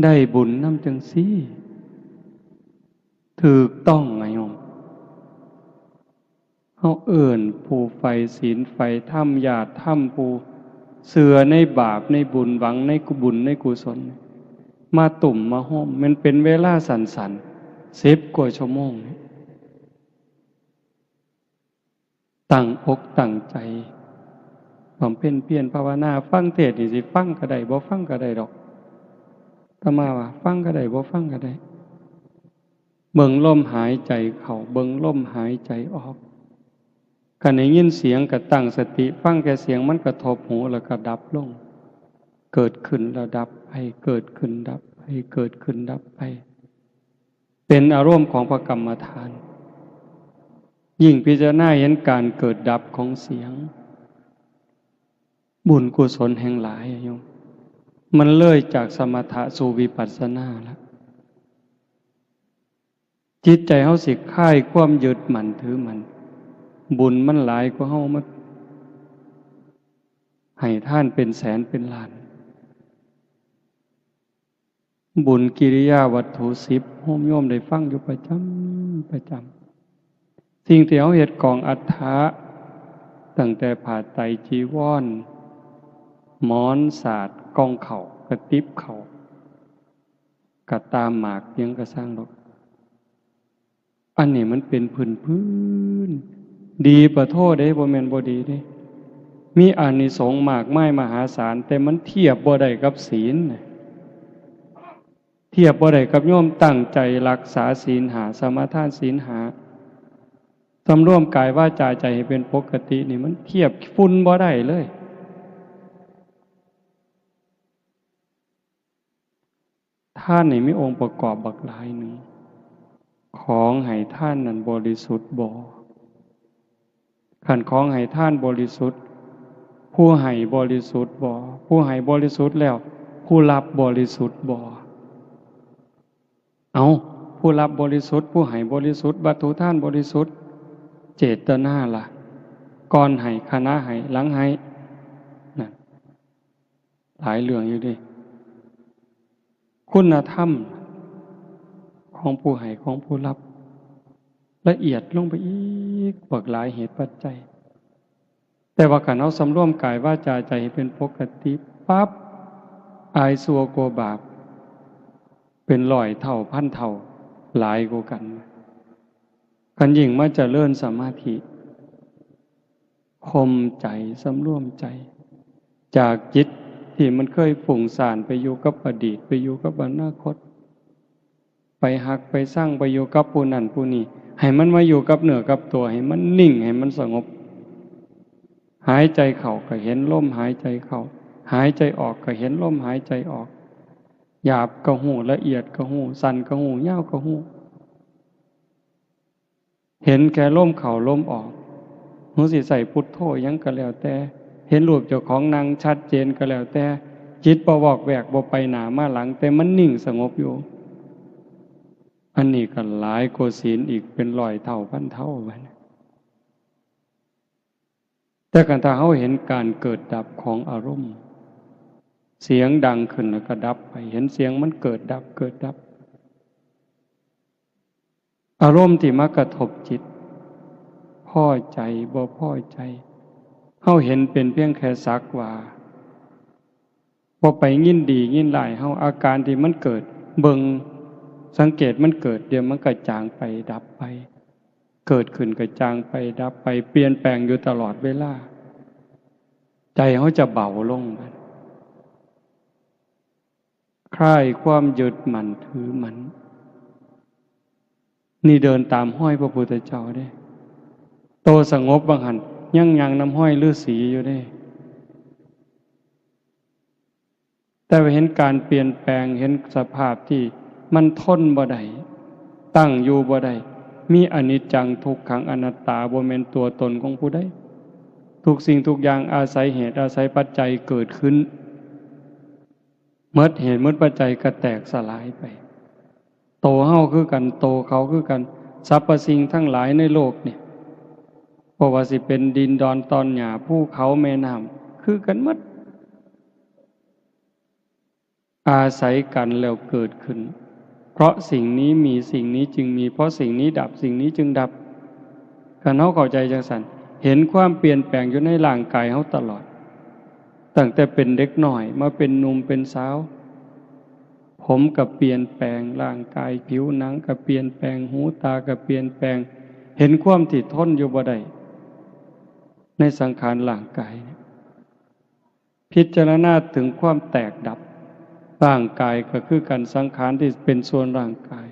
S1: ได้บุญนำจังซี่ถูกต้องไงโยมเฮาเอิ้นผู้ใฝ่ศีลใฝ่ธรรมญาติธรรมผู้เชื่อในบาปในบุญหวังในกุบุญในกุศลมาตุ่มมาห้อมมันเป็นเวลาสั้นๆ10 กว่าชั่วโมงตั้งอกตั้งใจบำเพ็ญเพียรภาวนาฟังเทศน์นี่สิฟังก็ได้บ่ฟังก็ได้ดอกอาตมาว่าฟังก็ได้บ่ฟังก็ได้เบิ่งลมหายใจเข้าเบิ่งลมหายใจออกคันได้ยินเสียงก็ตั้งสติฟังแค่เสียงมันกระทบหูแล้วก็ดับลงเกิดขึ้นแล้วดับไปเกิดขึ้นดับไปเกิดขึ้นดับไปเป็นอารมณ์ของพระกรรมฐานยิ่งพิจารณาเห็นการเกิดดับของเสียงบุญกุศลแห่งหลายโยมมันเลยจากสมถะสู่วิปัสสนาแล้วจิตใจเฮาสิคลายความยึดมั่นถือมั่นบุญมันหลายกว่าเฮามาให้ท่านเป็นแสนเป็นล้านบุญกิริยาวัตถุ10โยมโยมได้ฟังอยู่ประจำสิ่งที่เฮาเฮ็ดกองอัฏฐะตั้งแต่ผ้าไตรจีวรหมอนสาดกองเข่ากระติบเข่ากระตามหมากยังกระสร้างดอกอันนี้มันเป็นพื้นดีประโทษเด้บ่แม่นบ่ดีเด้ มีอานิสงส์มากมายมหาศาลแต่มันเทียบบ่ได้กับศีลเทียบบ่ได้กับโยมตั้งใจรักษาศีลหาสมาทานศีลหาสำรวมกายวาจาใจให้เป็นปกตินี่มันเทียบฝุ่นบ่ได้เลยท่านนี่มีองค์ประกอบบักหลายหนึ่งของให้ท่านนั้นบริสุทธิ์บ่ขันของให้ท่านบริสุทธิ์ผู้ให้บริสุทธิ์บ่ผู้ให้บริสุทธิ์แล้วผู้รับบริสุทธิ์บ่เอาผู้รับบริสุทธิ์ผู้ให้บริสุทธิ์วัตถุท่านบริสุทธิ์เจตนาล่ะก่อนให้คณะให้หลังให้นั่นหลายเรื่องอยู่ดิคุณธรรมของผู้ให้ของผู้รับละเอียดลงไปอีกบักหลายเหตุปัจจัยแต่ว่าการเอาสำรวมกายวาจาใจให้เป็นปกติปั๊บอายสัวกลัวบาปเป็นร้อยเท่าพันเท่าหลายกว่ากันยิ่งมาเจริญสมาธิข่มใจสำรวมใจจากจิตที่มันเคยฝุ่งซ่านไปอยู่กับอดีตไปอยู่กับอนาคตไปหักไปสร้างไปอยู่กับผู้นั้นผู้นี้ให้มันมาอยู่กับเนื้อกับตัวให้มันนิ่งให้มันสงบหายใจเข้าก็เห็นลมหายใจเข้าหายใจออกก็เห็นลมหายใจออกหยาบก็หูละเอียดก็หูสั่นก็หูยาวก็หูเห็นแค่ลมเข้าลมออกหูสิใส่พุทโธยังก็แล้วแต่เห็นรูปเจ้าของนางชัดเจนก็แล้วแต่จิตบ่วอกแวกบ่ไปหน้ามาหลังแต่มันนิ่งสงบอยู่อันนี้ก็หลายกว่าศีลอีกเป็นร้อยเท่าพันเท่าไปแต่กันถ้าเขาเห็นการเกิดดับของอารมณ์เสียงดังขึ้นแล้วก็ดับไปเห็นเสียงมันเกิดดับเกิดดับอารมณ์ที่มากระทบจิตพอใจบ่พอใจเขาเห็นเป็นเพียงแค่สักว่าพอไปยินดียินร้ายเขาอาการที่มันเกิดเบิ่งสังเกตมันเกิดเดี๋ยวมันก็จางไปดับไปเกิดขึ้นก็จางไปดับไปเปลี่ยนแปลงอยู่ตลอดเวลาใจเขาจะเบาลงคลายความยึดมั่นถือมั่นนี่เดินตามห้อยพระพุทธเจ้าได้โตสงบบางหันยังน้ำห้อยฤาษีอยู่ได้แต่เห็นการเปลี่ยนแปลงเห็นสภาพที่มันทนบ่ได้ตั้งอยู่บ่ได้มีอนิจจังทุกขังอนัตตาบ่แม่นตัวตนของผู้ใดทุกสิ่งทุกอย่างอาศัยเหตุอาศัยปัจจัยเกิดขึ้นเมื่อเหตุเมื่อปัจจัยก็แตกสลายไปโตเฮาคือกันโตเขาคือกันสรรพสิ่งทั้งหลายในโลกเนี่ยบ่ว่าสิเป็นดินดอนตอนหญ้าภูเขาแม่น้ำคือกันหมดอาศัยกันแล้วเกิดขึ้นเพราะสิ่งนี้มีสิ่งนี้จึงมีเพราะสิ่งนี้ดับสิ่งนี้จึงดับการเฮาเข้าใจจังซั่นเห็นความเปลี่ยนแปลงอยู่ในร่างกายเฮาตลอดตั้งแต่เป็นเด็กน้อยมาเป็นหนุ่มเป็นสาวผมก็เปลี่ยนแปลงร่างกายผิวหนังก็เปลี่ยนแปลงหูตาก็เปลี่ยนแปลงเห็นความที่ทนอยู่บ่ได้ในสังขารร่างกายพิจารณาถึงความแตกดับร่างกายก็คือการสังขารที่เป็นส่วนร่างกาย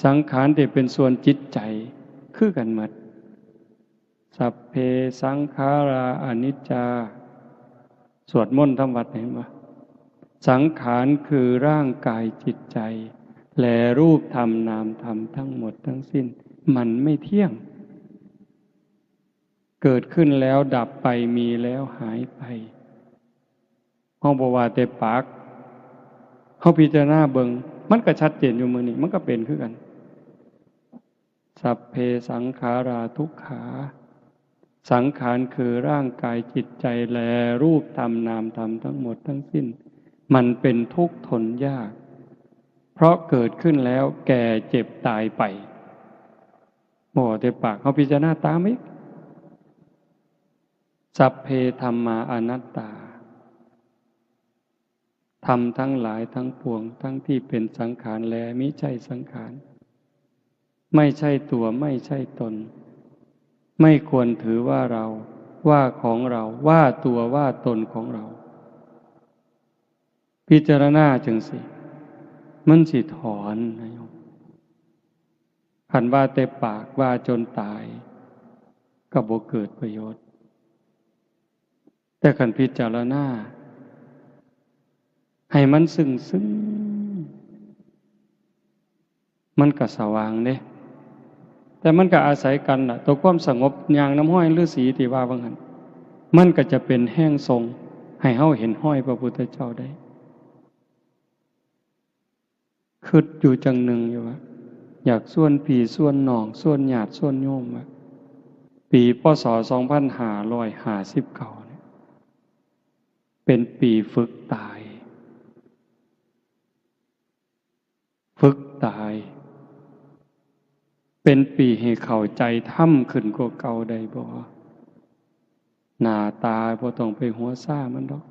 S1: สังขารที่เป็นส่วนจิตใจคือกันหมดสัพเพสังขาราอนิจจาสวดมนต์ทำวัดเห็นปะสังขารคือร่างกายจิตใจและรูปธรรมนามธรรมทั้งหมดทั้งสิ้นมันไม่เที่ยงเกิดขึ้นแล้วดับไปมีแล้วหายไปเฮาบ่ว่าแต่ปากเฮาพิจารณาเบิ่งมันก็ชัดเจนอยู่มื้อนี้มันก็เป็นคือกันสัพเพสังขาราทุกขาสังขารคือร่างกายจิตใจและรูปธรรมนามธรรมทั้งหมดทั้งสิ้นมันเป็นทุกข์ทนยากเพราะเกิดขึ้นแล้วแก่เจ็บตายไปบ่แต่ปากเฮาพิจารณาตามอีกสัพเพธัมมาอนัตตาธรรมทั้งหลายทั้งปวงทั้งที่เป็นสังขารและมิใช่สังขารไม่ใช่ตัวไม่ใช่ตนไม่ควรถือว่าเรา ว่าของเราว่าตัวว่าตนของเราพิจารณาจังสิมันสิถอนนะโยมคันว่าแต่ปากว่าจนตายก็บ่เกิดประโยชน์แต่คันพิจารณาให้มันซึ้งมันก็สว่างเด้แต่มันก็อาศัยกันน่ะตัวความสงบอย่างน้ำห้อยฤาษีที่ว่าว่างั้นมันก็จะเป็นแห้งทรงให้เฮาเห็นห้อยพระพุทธเจ้าได้คิดอยู่จังหนึ่งอยู่ว่าอยากส่วนพี่ส่วนน้องส่วนญาติส่วนโยมว่าปีพ.ศ. 2559เนี่ยเป็นปีฝึกตายเป็นปีให้เข้าใจธรรมขึ้นกว่าเก่าได้บ่หน้าตาบ่ต้องไปหัวซ่ามันดอก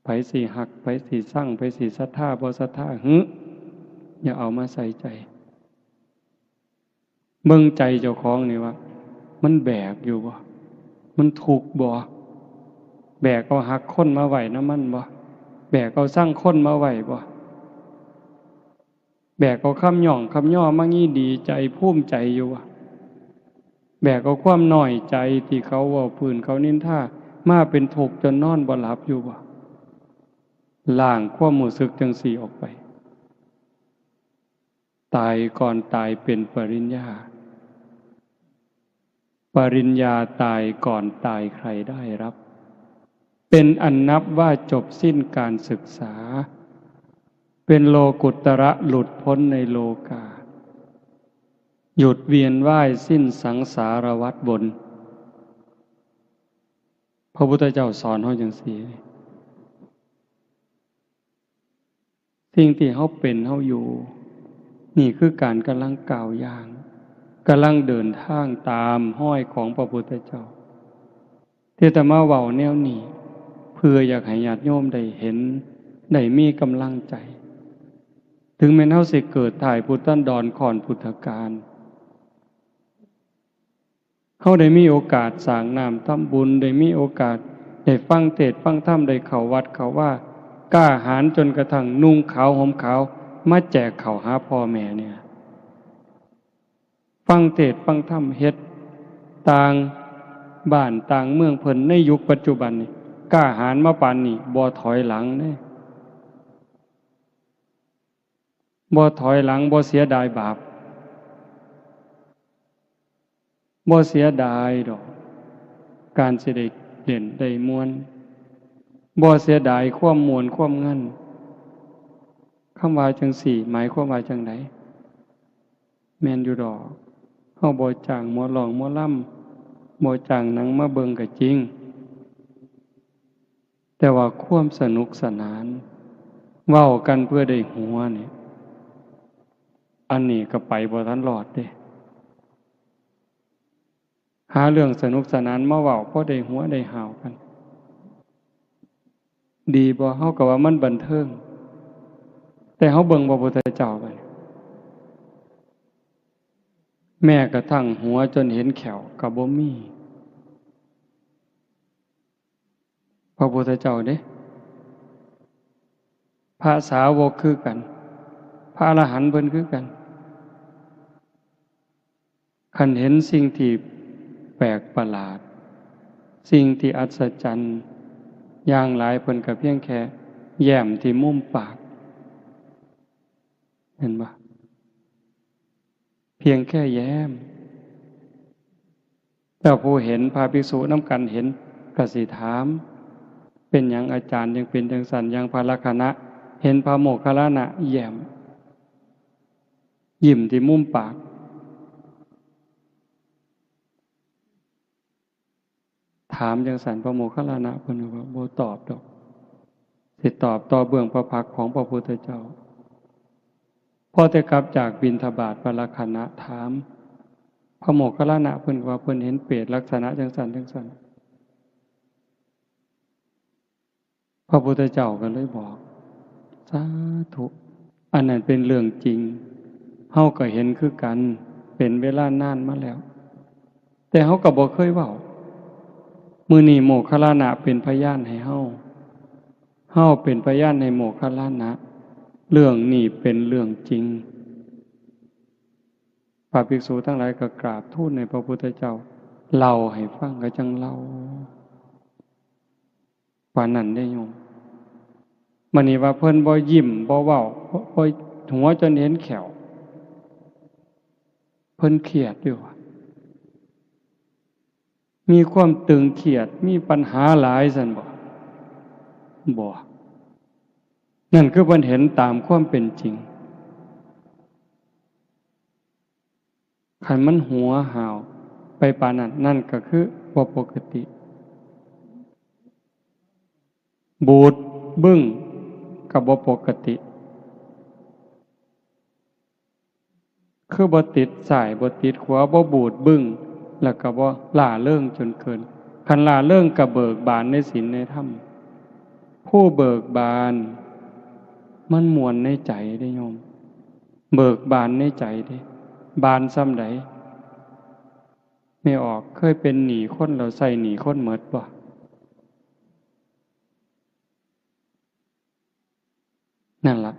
S1: ไผสิหักไผสิสั่งไผสิศรัทธาบ่ศรัทธาอย่าเอามาใส่ใจเบิ่งใจเจ้าของนี่ว่ามันแบกอยู่บ่มันทุกข์บ่แบกเอาหักคนมาไว้นำมันบ่แบกเอาสร้างคนมาไว้บ่แบกเอาคำหย่องคำย่อมางี้ดีใจภูมิใจอยู่บ่แบกเอาความน้อยใจที่เขาเว้าพื้นเขานินทามาเป็นทุกข์จนนอนบ่หลับอยู่บ่ล้างความรู้สึกจังสี่ออกไปตายก่อนตายเป็นปริญญาตายก่อนตายใครได้รับเป็นอันนับว่าจบสิ้นการศึกษาเป็นโลกุตระหลุดพ้นในโลกาหยุดเวียนว่ายสิ้นสังสารวัฏบนพระพุทธเจ้าสอนเฮาจังซี่สิ่งที่เฮาเป็นเฮาอยู่นี่คือการกำลังก้าวย่างกำลังเดินทางตามห้อยของพระพุทธเจ้าที่จะมาเว้าแนวนี้เพื่ออยากให้ญาติโยมได้เห็นได้มีกำลังใจถึงแม้เฮาสิเกิดถ่ายพุทธันดรก่อนพุทธกาลเฮาได้มีโอกาสสร้างน้ำทำบุญได้มีโอกาสได้ฟังเทศน์ฟังธรรมได้เข้าวัดเข้าว่ากล้าหาญจนกระทั่งนุ่งขาวห่มขาวมาแจกข้าวหาพ่อแม่เนี่ยฟังเทศน์ฟังธรรมเฮ็ดต่างบ้านต่างเมืองเพิ่นในยุคปัจจุบันนี่กล้าหาญมาปานนี้บ่ถอยหลังเด้บ่ถอยหลังบ่เสียดายบาปบ่เสียดายดอกการสิได้เด่นได้มวลบ่เสียดายความมวลความเงินคำว่าจังสี่หมายความว่าจังไดแม่นอยู่ดอกเฮาบ่จ้างหมอร้องหมอลำบ่จ้างหนังมาเบิ่งก็จริงแต่ว่าความสนุกสนานเว้ากันเพื่อได้หัวนี่อันนี้ก็ไปบ่ทันรอดเด้หาเรื่องสนุกสนานมาเว้าพอได้หัวได้หาวกันดีบ่เฮาก็ว่ามันบันเทิงแต่เฮาเบิ่งพระพุทธเจ้าไปแม้กระทั่งหัวจนเห็นแขวก็บ่มีพระพุทธเจ้าเด้พระสาวกคือกันพระอรหันต์เพิ่นคือกันคันเห็นสิ่งที่แปลกประหลาดสิ่งที่อัศจรรย์อย่างหลายเพิ่นก็เพียงแค่แย้มที่มุมปากเห็นบ่เพียงแค่แย้มแต่ผู้เห็นพระภิกษุนำกันเห็นก็สิถามเป็นหยังอาจารย์ยังเป็นจังซั่นอย่างพระลักขณะเห็นพระโมคคัลลานะแย้มยิ้มที่มุมปากถามจังซั่นพระโมคคัลลานะเพิ่นว่าบ่ตอบดอกสิตอบต่อเบื้องพระพักตร์ของพระพุทธเจ้าพอแต่กลับจากบิณฑบาตพระลักขณะถามพระโมคคัลลานะเพิ่นว่าเพิ่นเห็นเปรตลักษณะจังซั่นจังซั่นพระพุทธเจ้าก็เลยบอกสาธุอันนั้นเป็นเรื่องจริงเฮาก็เห็นคือกันเป็นเวลานานมาแล้วแต่เฮาก็บ่เคยเว้า มื้อนี้โมคคัลลานะเป็นพยานให้เฮาเป็นพยานในโมคคัลลานะเรื่องนี้เป็นเรื่องจริงพระภิกษุทั้งหลายก็กราบทูลในพระพุทธเจ้าเล่าให้ฟังก็จังเล่าว่านั้นได้โยมมื้อนี้ว่าเพิ่นบ่ยิ้มบ่เว้าบ่หัวจนเห็นแขวเพิ่นเครียดอยู่มีความตึงเครียดมีปัญหาหลายซั่นบ่นั่นคือเพิ่นเห็นตามความเป็นจริงคันมันหัวหาวไปปานนั้นนั่นก็คือบ่ปกติบูดบึ้งก็บ่ปกติคือบ่ติดสายบ่ติดขวาบ่บูดบึ้งแล้วก็บ่ล่าเริงจนเกินคันล่าเริงก็เบิกบานในศีลในธรรมผู้เบิกบานมันม่วนในใจได้โยมเบิกบานในใจเด้บานส่ำใดไม่ออกเคยเป็นหนี้คนแล้วใส่หนี้คนหมดบ่นั่นล่ะ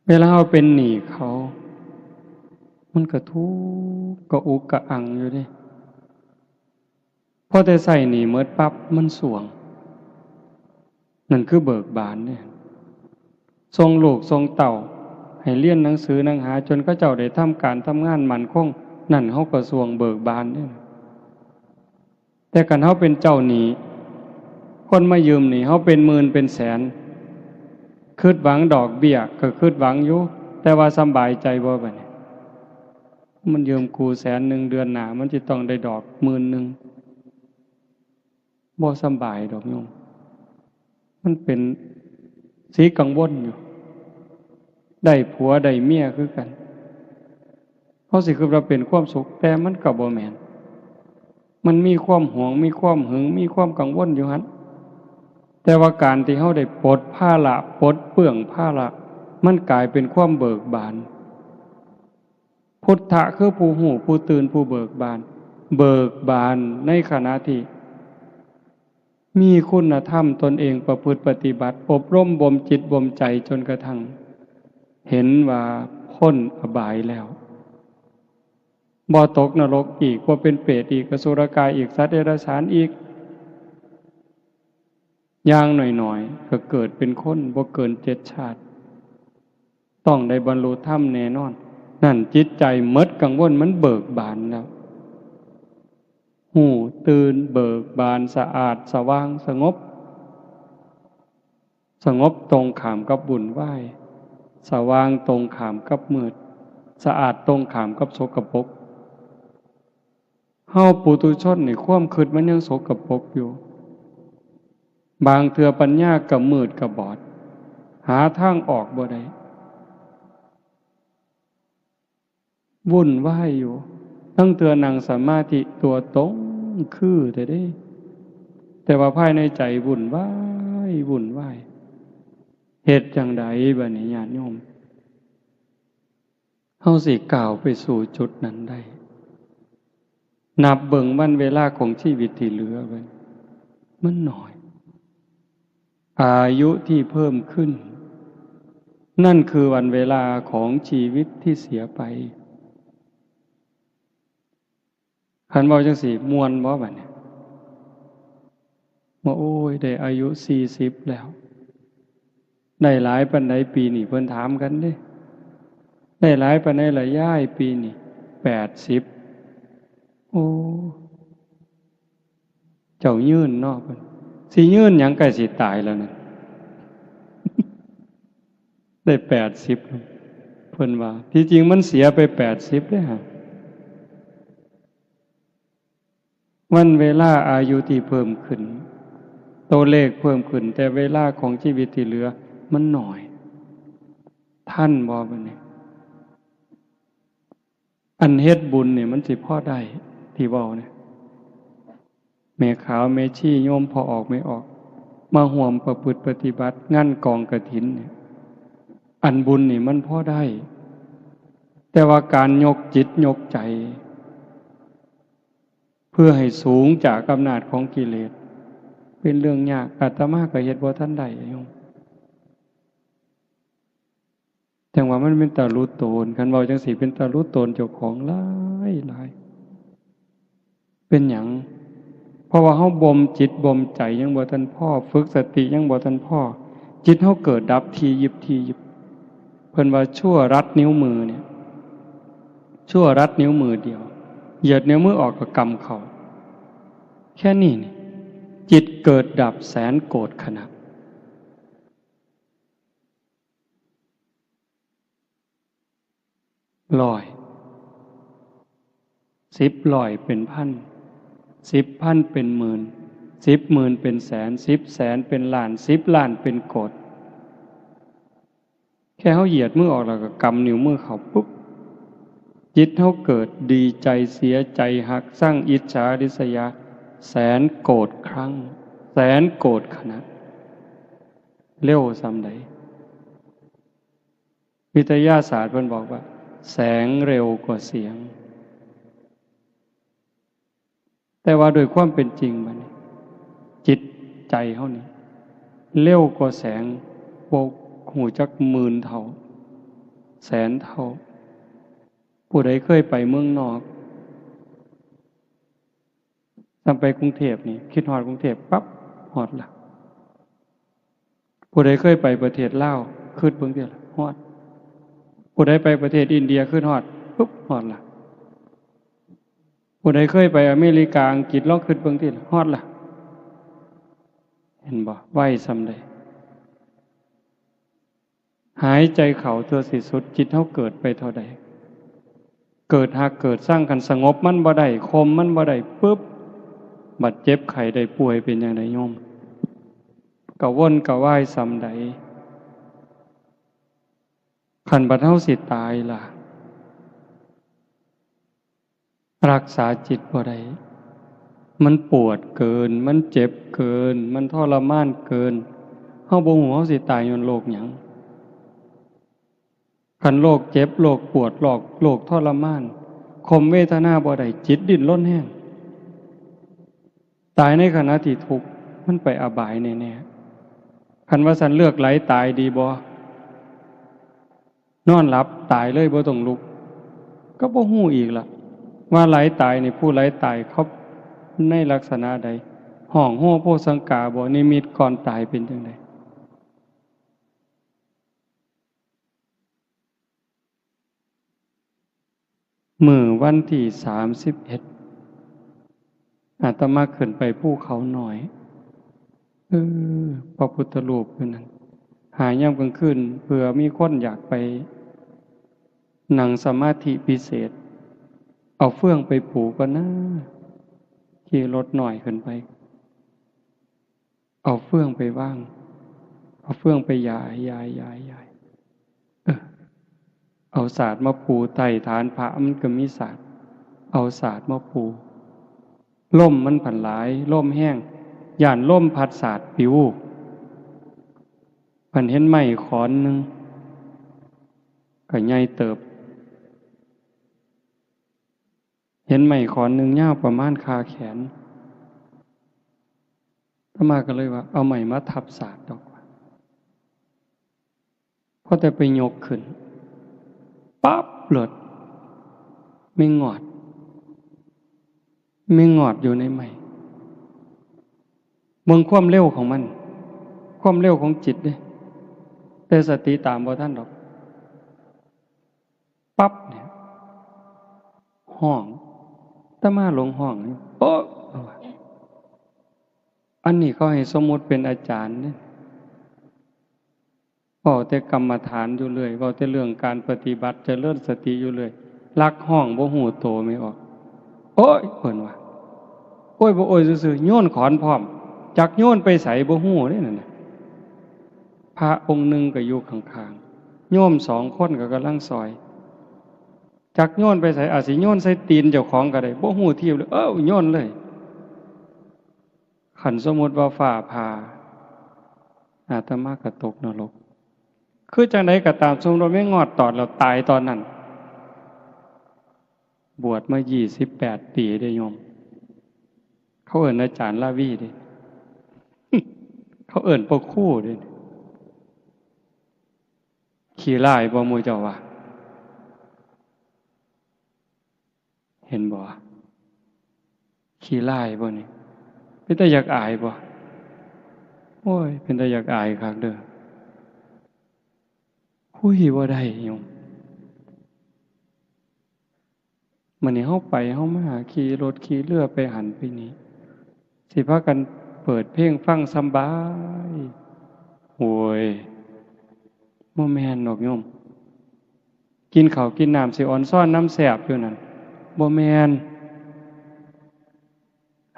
S1: เวลาเราเป็นหนี้เขามันก็ทุกข์ก็อุกกะอังอยู่เด้พอแต่ใส่หนี้หมดปั๊บมันสวงนั่นคือเบิกบานเนี่ยทรงลูกทรงเต่าให้เรียนหนังสือหนังหาจนเขาเจ้าได้ทำการทำงานมั่นคงนั่นเฮาก็สวงเบิกบานเด้แต่คันเฮาเป็นเจ้าหนี้คนมายืมหนี้เฮาเป็นหมื่นเป็นแสนคิดหวังดอกเบี้ยก็คิดหวังอยู่แต่ว่าสำบายใจบ่บัดนี้มันยืมกู100,000เดือนหน้ามันสิต้องได้ดอก10,000บ่สำบายดอกโยมมันเป็นสีกังวลอยู่ได้ผัวได้เมียคือกันเพราะสิคือเราเป็นความสุขแต่มันก็บ่แม่นมันมีความหวงมีความหึงมีความกังวลอยู่หั่นแต่ว่าการที่เฮาได้ปลดภาระปลดเปลื้องภาระมันกลายเป็นความเบิกบานพุทธะคือผู้หูผู้ตื่นผู้เบิกบานเบิกบานในขณะที่มีคุณธรรมตนเองประพฤติปฏิบัติอบรมบ่มจิตบ่มใจจนกระทั่งเห็นว่าพ้นอบายแล้วบ่ตกนรกอีกบ่เป็นเปรตอีกอสุรกายอีกสัตว์เดรัจฉานอีกอย่างหน่อยๆก็เกิดเป็นคนบ่เกิน7 ชาติต้องได้บรรลุธรรมแน่นอนนั่นจิตใจหมดกังวลมันเบิกบานแล้วหูตื่นเบิกบานสะอาดสว่างสงบตรงข้ามกับวุ่นวายสว่างตรงข้ามกับมืดสะอาดตรงข้ามกับสกปรกเฮาปุถุชนนี่ความคิดมันยังสกปรกอยู่บางเทื่อปัญญาก็มืดก็บอดหาทางออกบ่ได้วุ่นวายอยู่ตั้งเทื่อนั่งสมาธิตัวตรงคือแต่ว่าภายในใจวุ่นวายเหตุจังใดบัดนี้ญาติโยมเฮาสิก้าวไปสู่จุดนั้นได้นับเบิ่งวันเวลาของชีวิตที่เหลือไว้มันน้อยอายุที่เพิ่มขึ้นนั่นคือวันเวลาของชีวิตที่เสียไปคันเว้าจังซี่ม่วนบ่บัดนี้ว่าโอ้ยได้อายุ40แล้วได้หลายปานใดปีนี้เพิ่นถามกันเด้ได้หลายปานใดล่ะยายปีนี้80โอ้เจ้ายืนเนาะเพิ่นสิยืนหยังใกล้สิตายแล้วนั่นได้80เพิ่นว่าที่จริงมันเสียไป80เด้อฮะวันเวลาอายุที่เพิ่มขึ้นตัวเลขเพิ่มขึ้นแต่เวลาของชีวิตที่เหลือมันน้อยท่านบ่บัดนี้อันเฮ็ดบุญนี่มันสิพอได้ที่เว้าเนี่ยแม่ขาวแม่ชีโยมพอออกไม่ออกมาร่วมประพฤติปฏิบัติงานกองกฐินเนี่ยอันบุญนี่มันพอได้แต่ว่าการยกจิตยกใจ เพื่อให้สูงจากอำนาจของกิเลสเป็นเรื่องยากอาตมาก็เฮ็ดบ่ทันได้โยมจังว่ามันเป็นตารู้ตนคันเว้าจังซี่เป็นตารู้ตนเจ้าของหลายหลายเป็นหยังเพราะว่าเฮาบ่มจิตบ่มใจยังบ่ทันพอฝึกสติยังบ่ทันพอจิตเฮาเกิดดับทียิบทียิบเพิ่นว่าชั่วรัดนิ้วมือเนี่ยชั่วรัดนิ้วมือเดียวเหยียดนิ้วมือออกก็กำเข้าแค่นี้นี่จิตเกิดดับแสนโกรธขณะร้อย10,000เป็นพัน10,000เป็นหมื่น10,000เป็นแสน10,000,000เป็นล้าน10,000,000เป็นโกรธแค่เขาเหยียดมือออกแล้วก็กำนิ้วมือเขาปุ๊บจิตเขาเกิดดีใจเสียใจหักสร้างอิจฉาริษยาแสนโกรธครั้งแสนโกรธขณะเร็วส่ำใดวิทยาศาสตร์เพิ่นบอกว่าแสงเร็วกว่าเสียงแต่ว่าโดยความเป็นจริงมันจิตใจเขานี่เร็วกว่าแสงโบกหูจักหมื่นเท่าแสนเท่าผู้ใดเคยไปเมืองนอกตามไปกรุงเทพนี่คิดฮอดกรุงเทพปั๊บฮอดละผู้ใดเคยไปประเทศลาวคิดเบิ่งเด้อล่ะฮอดผู้ใดไปประเทศอินเดียคิดฮอดปุ๊บฮอดละผู้ใดเคยไปอเมริกาอังกฤษลองคิดเบิ่งติฮอดละเห็นบ่ไวส่ำใดหายใจเข้าตัวสิสุดจิตเฮาเกิดไปเท่าใดเกิดหากเกิดสร้างกันสงบมันบ่ได้คมมันบ่ได้ปึ๊บบัดเจ็บไข้ได้ป่วยเป็นจังไดโยมกะวนกะวายส่ำใดคันบัดเฮาสิตายล่ะรักษาจิตบ่ได้มันปวดเกินมันเจ็บเกินมันทรมานเกินเฮาบ่ฮู้เฮาสิตายย้อนโรคหยังคันโรคเจ็บโรคปวดโรคทรมานข่มเวทนาบ่ได้จิตดิ้นรนแฮงตายในขณะที่ทุกข์มันไปอบายแน่ๆคันว่าสันเลือกไหลตายดีบ่นอนหลับตายเลยบ่ต้องลุกก็บ่ฮู้อีกล่ะว่าไหลตายนี่ผู้ไหลตายเขาในลักษณะใดห้องโหโพสังกาบ่นิมิตก่อนตายเป็นจังไดมื้อวันที่31อาตมาขึ้นไปภูเขาหน่อยพระพุทธรูปอยู่นั่นหายามกลางคืนเผื่อมีคนอยากไปนั่งสมาธิพิเศษเอาเฟื่องไปปลูกก็นะขี่รถหน่อยขึ้นไปเอาเฟื่องไปว่างเอาเฟื่องไปยายเอาศาสตร์มาปูไต่ฐานพระมันก็มีศาสตร์เอาศาสตร์มาปูล่มมันผันหลายล่มแห้งย่านล่มพัดศาสตร์ปิวผันเห็นไม้ขอนหนึ่งก็ใหญ่เติบเห็นไม้ขอนหนึ่งยาวประมาณคาแขนอาตมาก็เลยว่าเอาไม้มาทับศาสตร์ดอกพอแต่ไปยกขึ้นปั๊บหลดไม่งอดอยู่ในไม้เบิ่งความเร็วของมันความเร็วของจิตเด้แต่สติตามบ่ทันดอกปั๊บเนี่ยห้องอาตมาลงห้องนี่โป๊ะอันนี้เขาให้สมมุติเป็นอาจารย์เนี่ยเว้าแต่กรรมฐานอยู่เรื่อยเว้าแต่เรื่องการปฏิบัติเจริญสติอยู่เรื่อยลักห้องบ่ฮู้โตไม่ออกโอ๊ยเพิ่นว่าโอ้ยบ่โอ้ยซื่อๆโยนขอนพร้อมจักโยนไปไสบ่ฮู้เด้นั่นน่ะพระองค์หนึ่งก็อยู่ข้างๆโยม2คนก็กำลังซอยจักโยนไปไสอาจสิโยนใส่ตีนเจ้าของก็ได้บ่ฮู้ทีเลยโยนเลยคันสมมุติว่าฟ้าผ่าอาตมาก็ตกนรกคือจังไดก็ตามสมมุติว่าไม่งอดตอดแล้วตายตอนนั้นบวชมา28 ปีได้โยม เขาเอิ้นอาจารย์ลาวีเด้ เขาเอิ้นพ่อครูเด้ขี้ร้ายบ่หมู่เจ้าว่าเห็นบ่ขี้ร้ายบ่นี่เป็นตาอยากอายบ่โอ้ยเป็นตาอยากอายคักเด้อคุยบ่ได้โยมมื้อนี้เฮาไปเฮามาขี่รถขี่เรือไปหันไปนี้สิพากันเปิดเพลงฟังสำบายโอ้ยบ่แม่นดอกโยมกินข้าวกินน้ำสิอ่อนซ้อนน้ำแซ่บอยู่นั่นบ่แม่น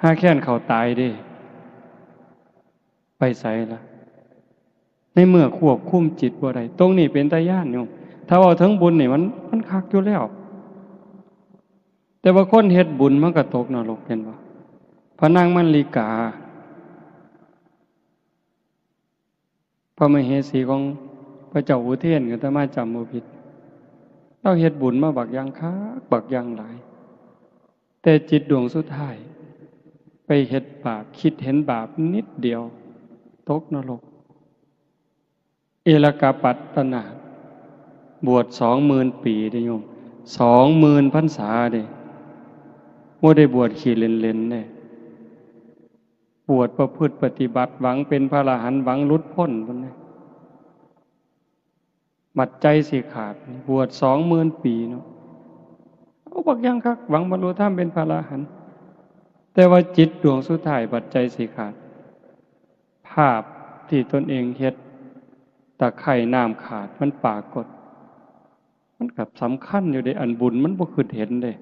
S1: หาแค้นเขาตายเด้ไปไสล่ะในเมื่อควบคุมจิตบ่ได้ตรงนี้เป็นตาย้านโยมถ้าเว้าถึงบุญนี่มันคักอยู่แล้วแต่ว่าคนเฮ็ดบุญมันก็ตกนรกเห็นบ่พระนางมัลลิกาพระมเหสีของพระเจ้าอุเทนก็อาตมาจำบ่ผิดเราเฮ็ดบุญมาบักอย่างคักบักอย่างหลายแต่จิตดวงสุดท้ายไปเฮ็ดบาปคิดเห็นบาปนิดเดียวตกนรกเอลกาปัตตนาบวช20,000 ปีเด้โยม20,000 พรรษาเด้บ่ได้บวชขี้เล่นๆเด้บวชประพฤติปฏิบัติหวังเป็นพระอรหันต์หวังหลุดพ้นพุ่นน่ะบัดใจสิขาดบวช20,000 ปีเนาะเอาบักอย่างคักหวังบรรลุธรรมเป็นพระอรหันต์แต่ว่าจิตดวงสุดท้ายบัดใจสิขาดภาพที่ตนเองเฮ็ดตะไคร่น้ำขาดมันปรากฏมันกับสำคัญอยู่ในอันบุญมันบ่คือเห็นเด้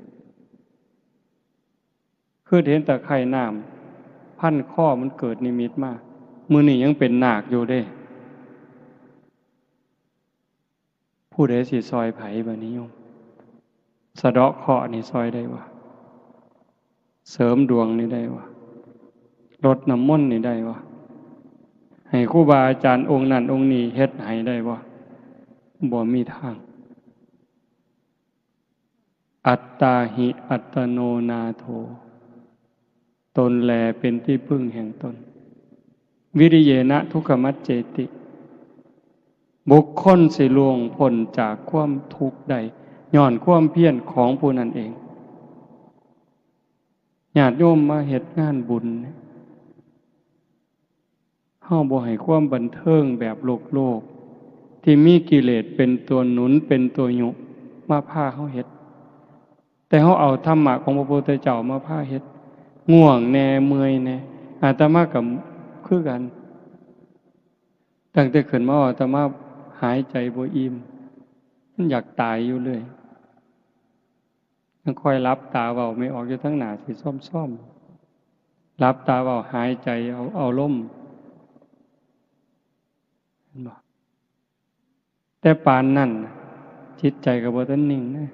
S1: คือเห็นตะไคร่น้ำพันข้อมันเกิดนิมิตมามื้อนี้ยังเป็นนาคอยู่เด้ผู้ใดสิซอยไผบัดนี้โยมสะเดาะเคราะห์นี่ซอยได้บ่เสริมดวงนี่ได้บ่รดน้ำมนต์นี่ได้บ่ให้ครูบาอาจารย์องค์นั้นองค์นี้เฮ็ดให้ได้บ่มีทางอัตตาหิอัตโนนาโถตนแลเป็นที่พึ่งแห่งตนวิริเยนะทุกขมัจเจติบุคคลสิล่วงพ้นจากความทุกข์ได้ย้อนความเพียรของผู้นั้นเองญาติโยมมาเฮ็ดงานบุญเฮาบ่ให้ความบันเทิงแบบโลกที่มีกิเลสเป็นตัวหนุนเป็นตัวยุมาพาเฮาเฮ็ดแต่เฮาเอาธรรมะของพระพุทธเจ้ามาพาเฮ็ดง่วงแน่เมื่อยแน่อาตมาก็คือกันตั้งแต่ขึ้นมาอาตมาหายใจบ่อิ่มมันอยากตายอยู่เลยยังค่อยรับตาเว้าไม่ออกอยู่ทั้งหน้าสิซ่อมๆรับตาเว้าหายใจเอาลมเห็นบ่แต่ปานนั้นจิตใจก็บ่ทันนิ่งนะ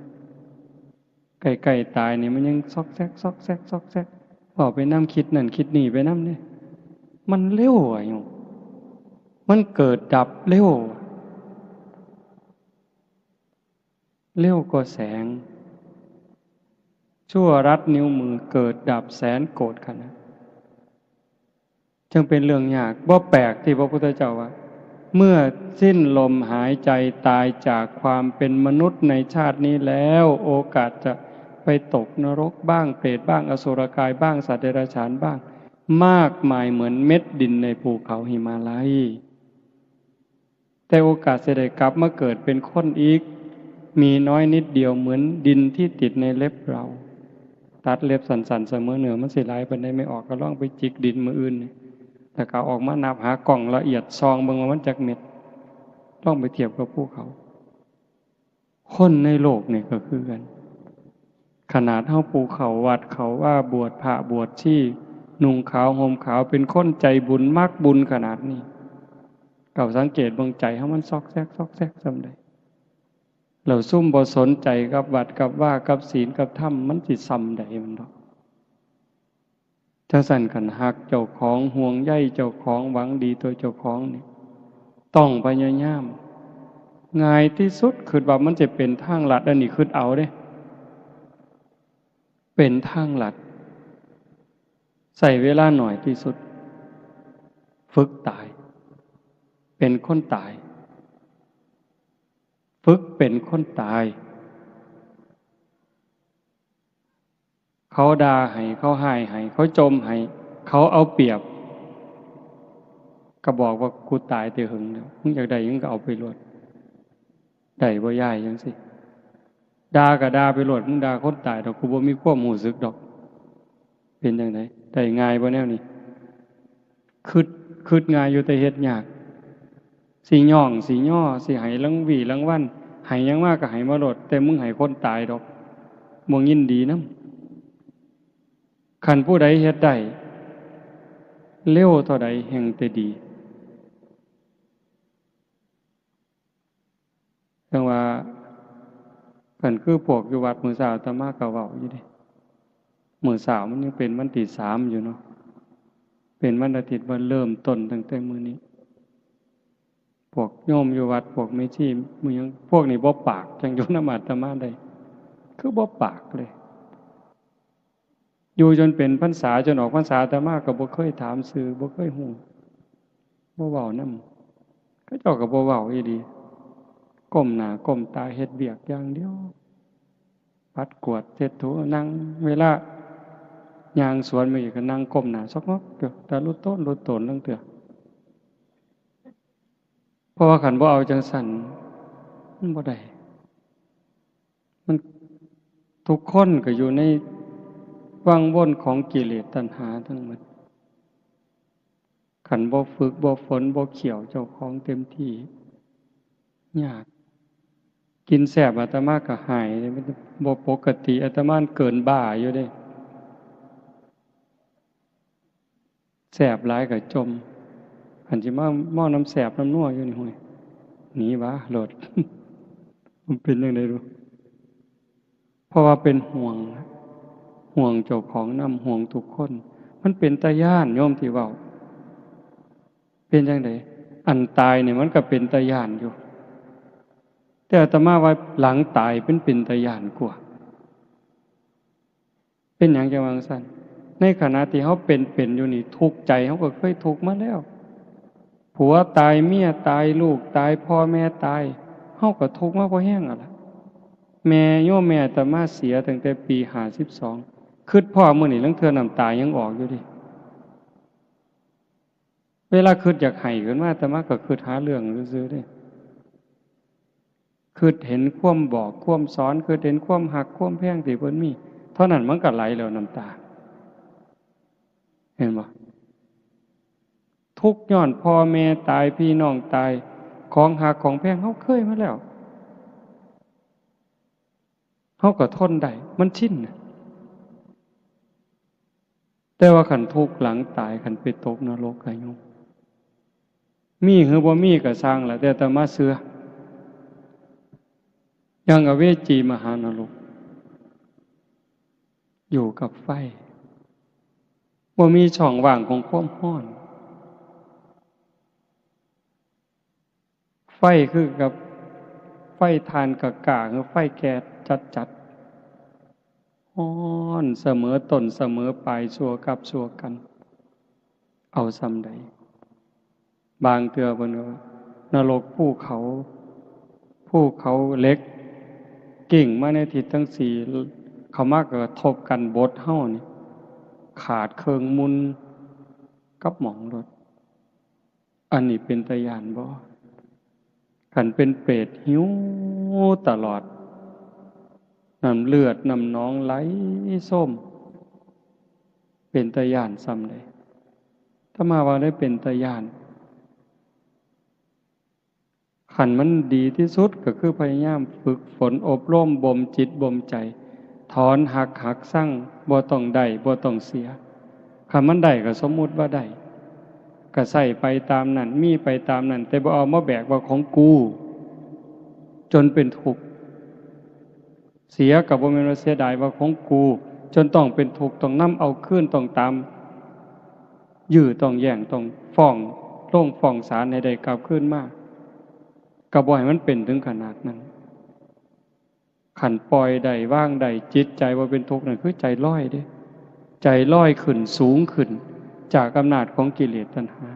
S1: ใกล้ๆตายนี่มันยังซอกแซกซอกแซกซอกแซกเว้าไปนำคิดนั่นคิดนี่ไปนำเด้มันเร็วอ่ะโยมมันเกิดดับเร็วกว่าแสงชั่วรัดนิ้วมือเกิดดับแสนโกรธขนาดจึงเป็นเรื่องยากบ่แปลกที่พระพุทธเจ้าว่าเมื่อสิ้นลมหายใจตายจากความเป็นมนุษย์ในชาตินี้แล้วโอกาสจะไปตกนรกบ้างเปรตบ้างอสุรกายบ้างสัตว์เดรัจฉานบ้างมากมายเหมือนเม็ดดินในภูเขาหิมาลัยแต่โอกาสจะได้กลับมาเกิดเป็นคนอีกมีน้อยนิดเดียวเหมือนดินที่ติดในเล็บเราตัดเล็บสันๆเสมอเหนือมันสิหลายปานใดไม่ออกก็ลองไปจิกดินมื้ออื่นแต่ก็ออกมานับหากล่องละเอียดซองเบิ่งว่ามันจักเม็ดต้องไปเทียบกับภูเขาคนในโลกนี่ก็คือกันขนาดเฮาภูเขาวัดเขาว่าบวชพระบวชชีนุ่งขาวห่มขาวเป็นคนใจบุญมักบุญขนาดนี้ก็สังเกตเบิ่งใจเฮามันซอกแซกซำใดเราซุ่มบ่สนใจกับวัดกับว่ากับศีลกับธรรมมันสิซ้ำใดมันดอกจังซั่นคันฮักเจ้าของห่วงใยเจ้าของหวังดีตัวเจ้าของนี่ต้องพยายามง่ายที่สุดคือว่ามันจะเป็นทางลัดอันนี้คือเอาเด้เป็นทางลัด ใส่เวลาหน่อยที่สุดฝึกตายเป็นคนตายฝึกเป็นคนตายเขาด่าให้เขาให้ให้เขาจมให้เขาเอาเปรียบก็บอกว่ากูตายแต่หึงแล้วมึงอยากได้ยังก็เอาไปรวดได้บ่ย่ายจังสิด่าก็ด่าไปรวดมึงด่าคนตายดอกกูบ่มีความรู้สึกดอกเป็นจังไดได้ง่ายบ่แนวนี้คิดง่ายอยู่แต่เฮ็ดยากสิย่องสิย่อสิให้รางวีรางวัลให้หยังมากก็ให้มาโลดแต่มึงให้คนตายดอกบ่ยินดีนำคันผู้ใดเฮ็ดได้เร็วเท่าใดแห่งแต่ดีจังว่าเพิ่นคือพวกอยู่วัดมื้อเช้าอาตมาก็เว้าอยู่เด้มื้อเช้ามันยังเป็นวันที่3อยู่เนาะเป็นวันอาทิตย์วันเริ่มต้นตั้งแต่มื้อนี้พวกโยมอยู่วัดพวกแม่ชีมื้อยังพวกนี้บ่ปากจังอยู่นำอาตมาได้คือบ่ปากเลยอยู่จนเป็นพรรษาจนออกพรรษาอาตมาก็บ่เคยถามชื่อบ่เคยฮู้บ่เว้านำเขาเจ้าก็บ่เว้าอีหลีก้มหน้าก้มตาเฮ็ดเวียกอย่างเดียวปัดกวาดเช็ดถูนั่งเวลาย่างสวนมาอีกก็นั่งก้มหน้าซอกงอกเด้อแต่ลุต้นลุตนลังเตื้อเพราะว่าคันบ่เอาจังสั่นมันบ่ได้มันทุกคนก็อยู่ในวังวนของกิเลสตัณหาทั้งหมดคันบ่ฝึกบ่ฝนบ่เขี่ยวเจ้าของเต็มที่ยากกินแซ่บอาตมาก็หายมันบ่ปกติอาตมาเกินบ้าอยู่เด้แซ่บหลายก็จมอันสิมาหม้อน้ำแซ่บน้ำนัวอยู่นี่ห้วยหนีวะโลด มันเป็นจังได๋รู้เพราะว่าเป็นห่วงเจ้าของนำห่วงทุกคนมันเป็นตาย้านโยมที่เว้าเป็นจังได๋อันตายเนี่ยมันก็เป็นตาย้านอยู่แต่อาตมาว่าหลังตายเป็นตาย้านกว่าเป็นหยังจังว่าจังซั่นในขณะที่เฮาเป็นอยู่นี่ทุกข์ใจเฮาก็เคยทุกข์มาแล้วผัวตายเมียตายลูกตายพ่อแม่ตายเฮาก็ทุกข์มาบ่แห้งอ่ะล่ะแม่โยมแม่อาตมาเสียตั้งแต่ปี52คิดพ่อมื้อนี้ลังเทื่อน้ำตายังออกอยู่ดิเวลาคิดอยากให้ขึ้นมาอาตมาก็คิดหาเรื่องซื่อๆเด้คิดเห็นความบอกความสอนคิดเห็นความหักความแพงที่เพิ่นมีเท่านั้นมันก็ไหลแล้วน้ำตาเห็นบ่ทุกข์ย้อนพ่อแม่ตายพี่น้องตายของหักของแพงเฮาเคยมาแล้วเฮาก็ทนได้มันชินน่ะแต่ว่าคันทุกข์หลังตายคันไปตกนรกก็ยุ่งมีหรือบ่มีก็สร้างล่ะแต่อาตมาเชื่อยังอเวจีมหานรกอยู่กับไฟบ่มีช่องว่างของความร้อนไฟคือกับไฟทานกะกะคือไฟแก๊สจัดๆร้อนเสมอต้นเสมอปลายชั่วกับชั่วกันเอาซำใดบางเทื่อเพิ่นว่านรกภูเขาเหล็กกิ่งมาในทิศทั้งสี่เข้ามากระทบกันบดเฮานี่ขาดเครื่องมุนกับหมองรถอันนี้เป็นตาย้านบ่คันเป็นเปรตหิวตลอดน้ำเลือดน้ำหนองไหลส้มเป็นตาย้านซ้ำใดถ้ามาว่าได้เป็นตาย้านขันมันดีที่สุดก็คือพยายามฝึกฝนอบรมบ่มจิตบ่มใจถอนหักสั่งบ่ต้องได้บ่ต้องเสียคันมันได้ก็สมมุติว่าได้ก็ใส่ไปตามนั้นมีไปตามนั้นแต่บ่เอามาแบกว่าของกูจนเป็นทุกข์เสียก็บ่แม่นว่าเสียดายว่าของกูจนต้องเป็นทุกข์ต้องนำเอาคืนต้องตามยื้อต้องแย่งต้องฟ้องลงฟ้องศาลให้ได้กลับคืนมาก็บ่ให้มันเป็นถึงขนาดนั้นขันปล่อยได้ว่างได้จิตใจว่าเป็นทุกข์นั่นคือใจลอยเด้ ใจลอยขึ้นสูงขึ้นจากอำนาจของกิเลสตัณหา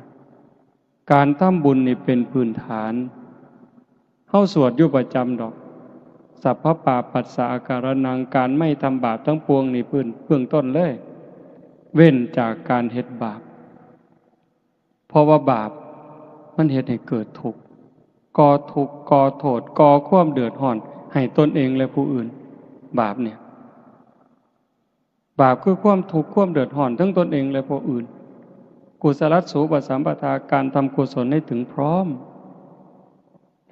S1: การทำบุญนี่เป็นพื้นฐานเฮาสวดอยู่ประจำดอกสัพพปาปัสสะอาการนังการไม่ทำบาปทั้งปวงนี่พื้นเบื้องต้นเลยเว้นจากการเฮ็ดบาปเพราะว่าบาปมันเฮ็ดให้เกิดทุกข์ก่อทุกข์ก่อโทษก่อความเดือดร้อนให้ตนเองและผู้อื่นบาปเนี่ยบาปคือความทุกข์ความเดือดร้อนทั้งตนเองและผู้อื่นกุศลสูปสัมปทาการทำกุศลให้ถึงพร้อม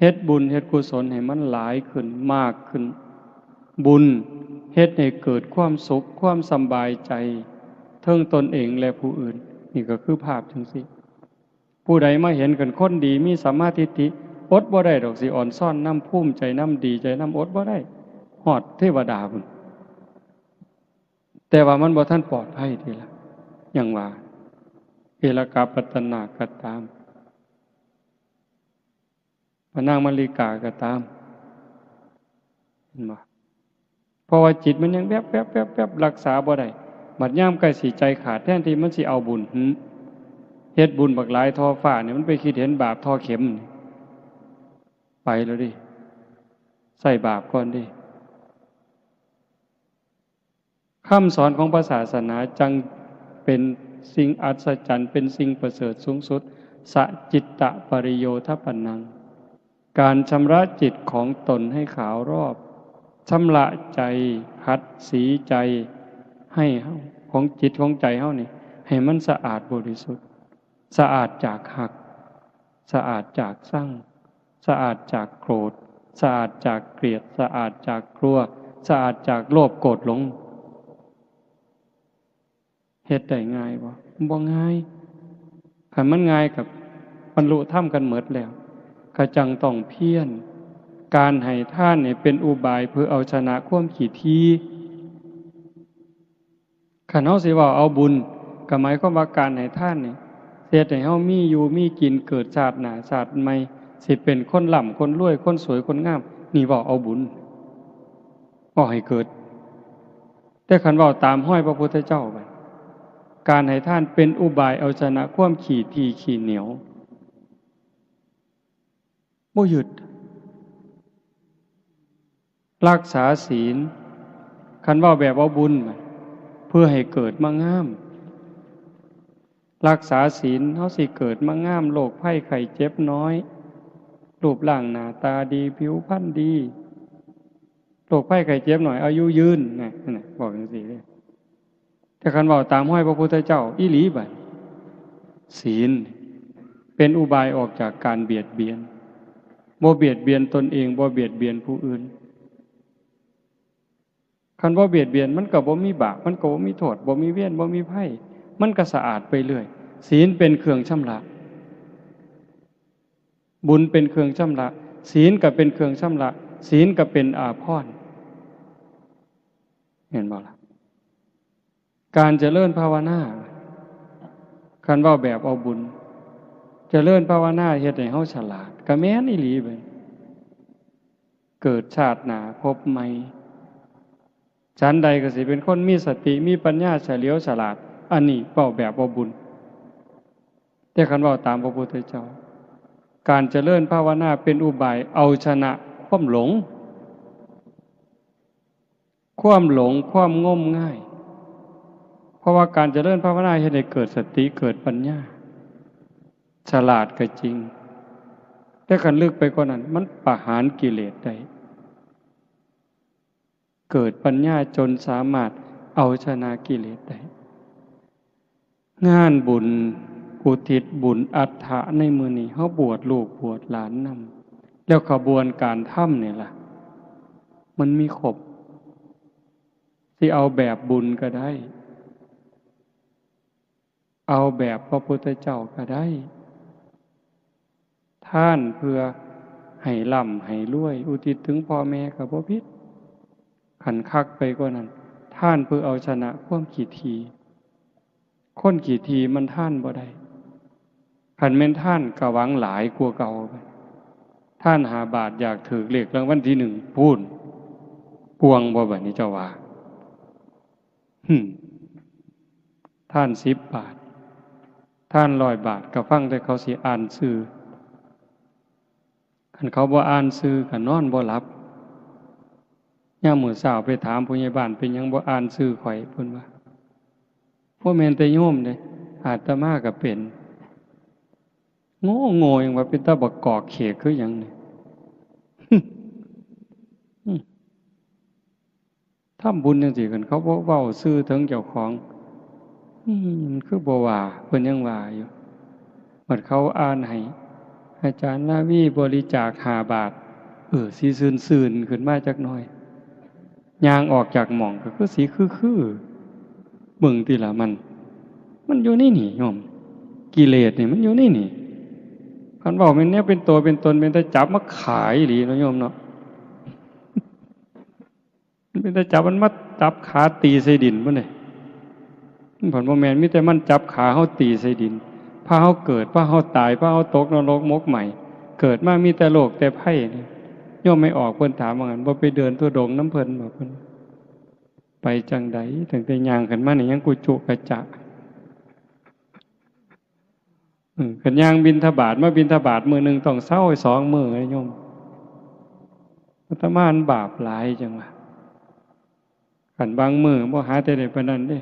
S1: เฮ็ดบุญเฮ็ดกุศลให้มันหลายขึ้นมากขึ้นบุญเฮ็ดให้เกิดความสุขความสบายใจทั้งตนเองและผู้อื่นนี่ก็คือภาพจังซี่ผู้ใดมาเห็นกันคนดีมีสัมมาทิฏฐิอดบ่ได้ดอกสิอ่อนซ่อนน้ำภูมิใจน้ำดีใจน้ำอดบ่ได้ฮอดเทวดาพุ่นแต่ว่ามันบ่ทันปลอดภัยทีละอย่างว่าเอลกาปัตตนาก็ตามพระนางมลิกาก็ตามเห็นบ่เพราะว่าจิตมันยังแวบๆรักษาบ่ได้บัดยามใกล้สิใจขาดแทนที่มันสิเอาบุญเฮ็ดบุญบักหลายทอฟ้าเนี่ยมันไปคิดเห็นบาปทอเข็มไปแล้วดิใส่บาปก่อนดิคำสอนของพระศาสนาจังเป็นสิ่งอัศจรรย์เป็นสิ่งประเสริฐสูงสุดสัจิตตปริโยทปันนังการชำระจิตของตนให้ขาวรอบชำระใจขัดสีใจให้ของจิตของใจเฮานี่ให้มันสะอาดบริสุทธิ์สะอาดจากหักสะอาดจากสั่งสะอาดจากโกรธสะอาดจากเกลียดสะอาดจากกลัวสะอาดจากโลภโกรธหลงเฮ็ดได้ง่ายบ่ง่ายคันมันง่ายกับบรรลุธรรมกันหมดแล้วก็จังต้องเพียรการให้ทานเนี่ยเป็นอุบายเพื่อเอาชนะความขี้ทีคันเฮาสิว่าเอาบุญก็หมายความว่าการให้ทานนี่เฮ็ดให้เฮามีอยู่มีกินเกิดชาติหน้าชาติใหม่สิเป็นคนร่ำคนรวยคนสวยคนงามนี่ว่าเอาบุญบ่ให้เกิดแต่คันว่าตามห้อยพระพุทธเจ้าไปการให้ทานเป็นอุบายเอาชนะความขี้ทีขี้เหนียวบ่หยุดรักษาศีลคันว่าแบบว่าบุญเพื่อให้เกิดมางามรักษาศีลเฮาสิเกิดมางามโรคภัยไข้เจ็บน้อยรูปร่างหน้าตาดีผิวพรรณดีโรคภัยไข้เจ็บหน่อยอายุยืนนั่นน่ะบอกจังซี่เลยแต่คันว่าตามห้อยพระพุทธเจ้าอีหลีบัดศีลเป็นอุบายออกจากการเบียดเบียนบ่เบียดเบียนตนเองบ่เบียดเบียนผู้อื่นคันบ่เบียดเบียนมันก็บ่มีบาปมันก็บ่มีโทษบ่มีเวรบ่มีภัยมันก็สะอาดไปเรื่อยศีลเป็นเครื่องชำระบุญเป็นเครื่องชำระศีลก็เป็นเครื่องชำระศีลก็เป็นอาภรณ์เห็นบ่ล่ะการเจริญภาวนาคันว่าแบบเอาบุญเจริญภาวนาเฮ็ดให้เฮาฉลาดก็แม่นอีหลีเบิดเกิดชาติหน้าพบใหม่ฉันใดก็สิเป็นคนมีสติมีปัญญาเฉลียวฉลาดอันนี้เว้าแบบเอาบุญแต่คันเว้าตามพระพุทธเจ้าการเจริญภาวนาเป็นอุบายเอาชนะความหลงความงมง่ายเพราะว่าการเจริญภาวนาเฮ็ดให้เกิดสติเกิดปัญญาฉลาดก็จริงแต่คันลึกไปกว่านั้นมันประหารกิเลสได้เกิดปัญญาจนสามารถเอาชนะกิเลสได้งานบุญอุทิศบุญอัฏฐะในมื้อนี้เฮาบวชลูกบวชหลานนำแล้วขบวนการทำนี่ล่ะมันมีครบสิเอาแบบบุญก็ได้เอาแบบพระพุทธเจ้าก็ได้ท่านเพื่อให้ร่ำให้รวยอุทิศถึงพ่อแม่ก็บ่ผิดขันคักไปกว่านั้นท่านเพื่อเอาชนะความขี้ทีคนขี้ทีมันท่านบ่ได้ขันแม่นท่านก็หวังหลายกว่าเก่าไปท่านหาบาทอยากถือเลขรางวัลที่1พูนปวงบ่บัดนี้เจ้าว่า ท่าน10 บาทท่าน100 บาทก็ฟังแต่เขาสิอ่านชื่อคันเขาบ่อ่านชื่อก็นอนบ่หลับยามมื้อเช้าไปถามผู้ใหญ่บ้านเป็นหยังบ่อ่านชื่อข่อยเพิ่นว่าบ่แม่นแต่โยมเด้อาตมาก็เป็นโง่โง่ยังว่าเป็นตาบักกอกเขกคือหยังนี่ ทำบุญจังซี่กันเขาบ่เว้าชื่อถึงเจ้าของมันคือบ่ว่าเพิ่นยังว่าอยู่บัดเขาอ่านให้อาจารย์ลาวีบริจาค5 บาทสิซื่นๆขึ้นมาจักหน่อยย่างออกจากหม่องก็คือสิคือเบิ่งติล่ะมันอยู่ในนี่โยมกิเลสนี่มันอยู่ในนี่คันเว้าแม่นแนวเป็นตัวเป็นตนเป็นแต่จับมาขายอีหลีเนาะโยมเนาะมันเป็นแต่จับมันมาจับขาตีใส่ดินพุ่นนี่ผลบ่แม่นมีแต่มันจับขาเฮาตีใส่ดินพาเฮาเกิดพาเฮาตายพาเฮาตกนรกมกใหม่เกิดมามีแต่โลกแต่ไผ่นี่โยมไม่ออกเพิ่นถามว่างั้นบ่ไปเดินทุดงค์น้ำเพิ่นบ่เพิ่นไปจังใดตั้งแต่ย่างขึ้นมานี่ยังกุจุกระจะคันย่างบิณฑบาตมาบิณฑบาตมื้อนึงต้องเซา2 มื้อโยมอาตมาบาปหลายจังว่าคันบางมื้อบ่หาแต่ได้ปานนั้นเด้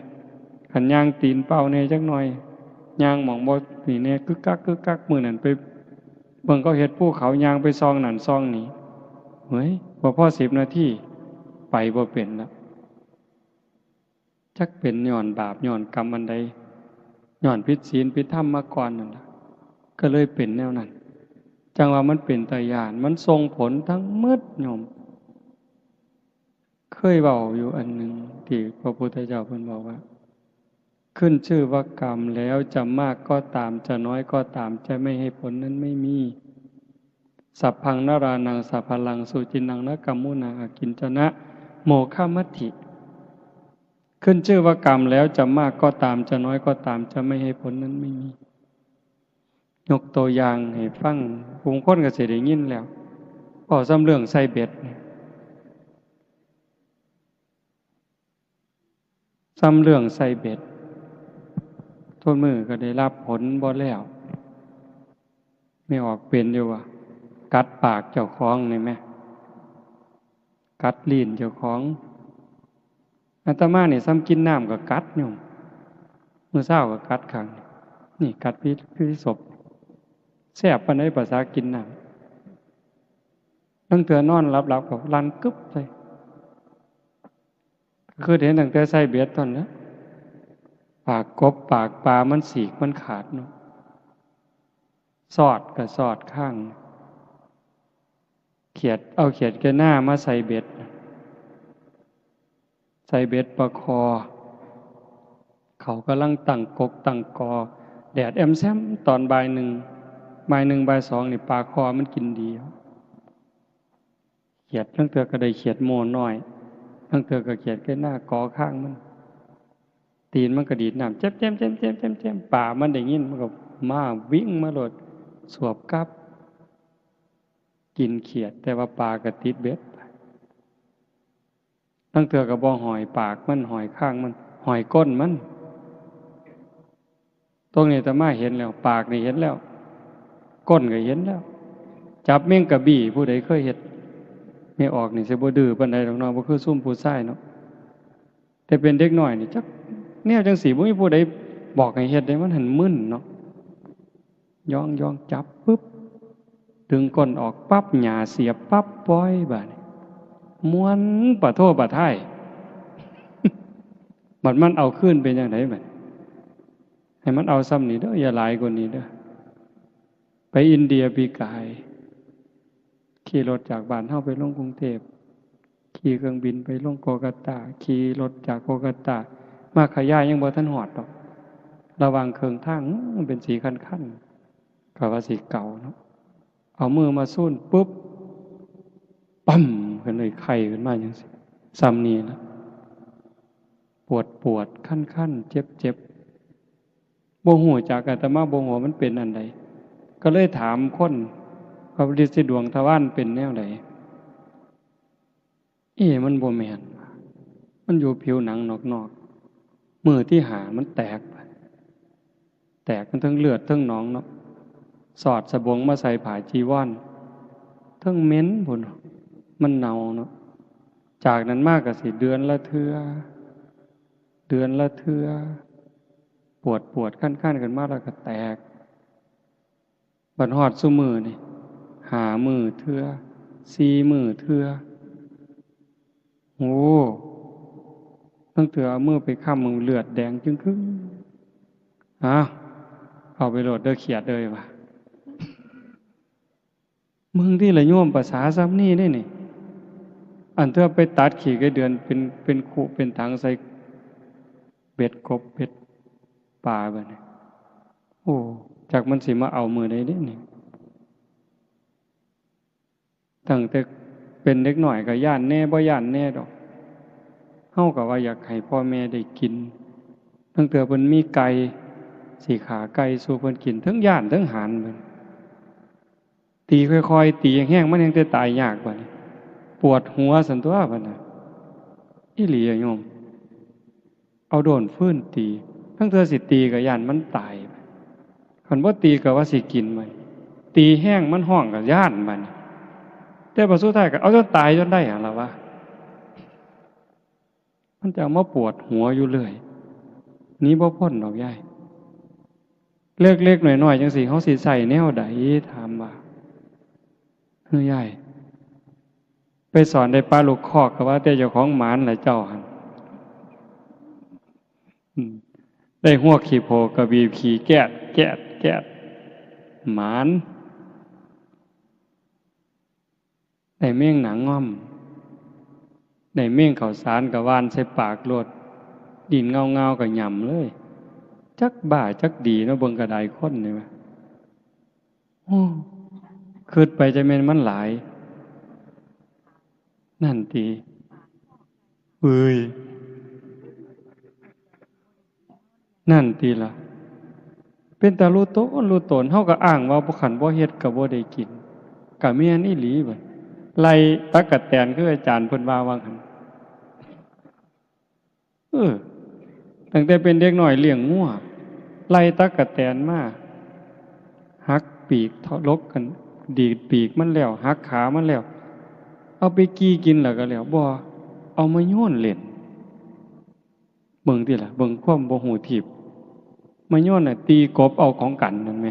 S1: คันย่างตีนเป้าแน่จักหน่อยย่างหม่องบ่นี่แน่กึกกักมื้อนั้นไปเบิ่งเขาเฮ็ดภูเขาย่างไปซองนั่นซองนี้เฮ้ยบ่พอ10 นาทีไปบ่เป็นแล้วจักเป็นย้อนบาปย้อนกรรมอันใดย้อนผิดศีลผิดธรรมมาก่อนนั่นล่ะก็เลยเป็นแนวนั้นจังว่ามันเป็นตาย้านมันส่งผลทั้งหมดโยมเคยเว้าอยู่อันหนึ่งที่พระพุทธเจ้าเพิ่นบอกว่าขึ้นชื่อว่ากรรมแล้วจะมากก็ตามจะน้อยก็ตามจะไม่ให้ผลนั้นไม่มีสัพพังนรานังสัพพลังสุจินังนะกัมมุนาอากินจนะโมฆะมัตถิขึ้นชื่อว่ากรรมแล้วจะมากก็ตามจะน้อยก็ตามจะไม่ให้ผลนั้นไม่มียกตัวอย่างให้ฟังผู้คนก็สิได้ยินแล้วพอซ้ำเรื่องใส่เบ็ดซ้ำเรื่องใส่เบ็ดโทษมือก็ได้รับผลบ่แล้วไม่ออกเป็นอยู่ว่ากัดปากเจ้าของนี่แม่กัดลิ้นเจ้าของอาตมาเนี่ยซ้ำกินน้ำก็กัดโยมมื้อเช้าก็กัดข้างนี่กัดพิศพแซ่บปานใดภาษากินน้ำตั้งแต่นอนหลับๆก็ลั่นกึบใส่คือเห็นตั้งแต่ใส่เบ็ดตอนนั้นปากกบปากปลามันสีกมันขาดเนาะสอดก็สอดข้างเขียดแก่หน้ามาใส่เบ็ดประคอเขากำลังตั้งกกตั้งกอแดดแอมแซมตอนบ่าย 1บ่าย 2นี่ปลาคอมันกินดีเขียดทั้งเตือก็ได้เขียดโมน้อยทั้งเตือก็เขียดแก่หน้ากอข้างมันตีนมันก็ดีดน้ำแจ่มป่ามันได้ยินมันก็มาวิ่งมาโลดสวบกับกินเขียดแต่ว่าปลาก็ติดเบ็ดตั้งเตือก็บ่หอยปากมันหอยข้างมันหอยก้นมันตรงนี้อาตมาเห็นแล้วปากนี่เห็นแล้วก้นก็เห็นแล้วจับแมงกะบี่ผู้ใดเคยเฮ็ดไม่ออกนี่สิบ่ดื้อปานใดดอกเนาะบ่คือซุ่มผู้ชายเนาะแต่เป็นเด็กน้อยนี่จักแนวจังสี่บ่มีผู้ใดบอกให้เฮ็ดได้มันหันมึนเนาะย่องจับปึ๊บดึงก้นออกปั๊บหญ้าเสียบปั๊บปล่อยบาดนี้ม้วนปะโทปะท้าย บัดมันเอาคืนเป็นจังได๋บัดให้มันเอาซ้ำนี่เด้ออย่าหลายกว่านี้เด้อไปอินเดียปีกายขี่รถจากบ้านเฮาไปลงกรุงเทพขี่เครื่องบินไปลงโกกัตตาขี่รถจากโกกัตตามาขยายยังบ่ทันฮอดดอกระหว่างเครื่องทางมันเป็นสีคันๆก็ว่าสีเก่าเนาะเอามือมาซูนปุ๊บปั๊มขึ้นเลยไข้ขึ้นมาจังซี่ซ้ำนี่ล่ะปวดคันๆเจ็บบ่ฮู้จักอาตมาบ่ฮู้ว่ามันเป็นอันใดก็เลยถามคนว่าฤทธิ์ดวงทวารเป็นแนวใดมันบ่แม่นมันอยู่ผิวหนังนอก มือที่หามันแตกมันทั้งเลือดทั้งหนองเนาะสอดสบงมาใส่ผ้าจีวรทั้งเหม็นพุ่นมันเน่าเนาะจากนั้นมากก็สิเดือนละเทื่อปวดขั้นกันมากแล้วก็แตกบัดฮอดซุมือนี่หามือเทื่อ4มือเทื่อโอ้ตั้งแต่เอามือไปค้ำมือเลือดแดงจึงครึ่งเอาไปโหลดเด้อเขียดเลยว่ะมึงที่ละโยมภาษาซ้ำนี่ได้นี่อันเธอไปตัดขี่ไก่เดือนเป็นขู่เป็นถังใส่เบ็ดกบเบ็ดปลาแบบนี้โอ้จากมันสิมาเอามือได้เด้นี่ตั้งแต่เป็นเด็กหน่อยก็ย่านแน่บ่ย่านแน่ดอกเฮาก็ว่าอยากให้พ่อแม่ได้กินตั้งแต่เพิ่นมีไก่สิขาไก่สู่เพิ่นกินทั้งย่านทั้งหานเพิ่นตีค่อยๆตีแห้งๆมันยังจะตายยากกว่านี้ปวดหัวสันตัวบัดน่ะอีหลีอะโยมเอาโดนฟื้นตีทั้งเธอสิตีก็ย่านมันตายคันบ่ตีก็ว่าสิกินมันตีแห้งมันห้องก็ย่านมันแต่พอสุดท้ายก็เอาจนตายจนได้หั่นล่ะวะมันจะมาปวดหัวอยู่เรื่อยนี้บ่พ้นดอกยายเล็กๆหน่อยๆจังสิเฮาสิใส่แนวใดถามว่าเฮ้ยยายไปสอนได้ปลาลูกคอกก็ว่าแต่เจ้าของหมานแหละเจ้าหั่นได้หัวขี้โพกระบีบขี้แกะหมานได้เมี่ยงหนังง่อมได้เมี่ยงข้าวสารกับวานใส่ปากโลดดินเงาๆก็หย่ำเลยจักบ้าจักดีเนาะเบิ่งกระไดคนนี่ว่าโอ้คิดไปจะแม่นมันหลายนั่นติเอ้ยนั่นติล่ะเป็นตารู้ตนเฮาก็อ้างว่าบ่คันบ่เฮ็ดก็บ่ได้กินก็แม่นอีหลีบัดไล่ตั๊กแตนคืออาจารย์เพิ่นว่าว่าหั่นตั้งแต่เป็นเด็กน้อยเลี้ยงงัวไล่ตั๊กแตนมาหักปีกทะลกกันดีดปีกมันแล้วหักขามันแล้วเอาไปกี้กินแล้วก็แล้วบ่เอามาโยนเล่นเบิ่งติล่ะเบิ่งความบ่ฮู้ทิพย์มาโยนน่ะตีกบเอาของกันนั่นแหม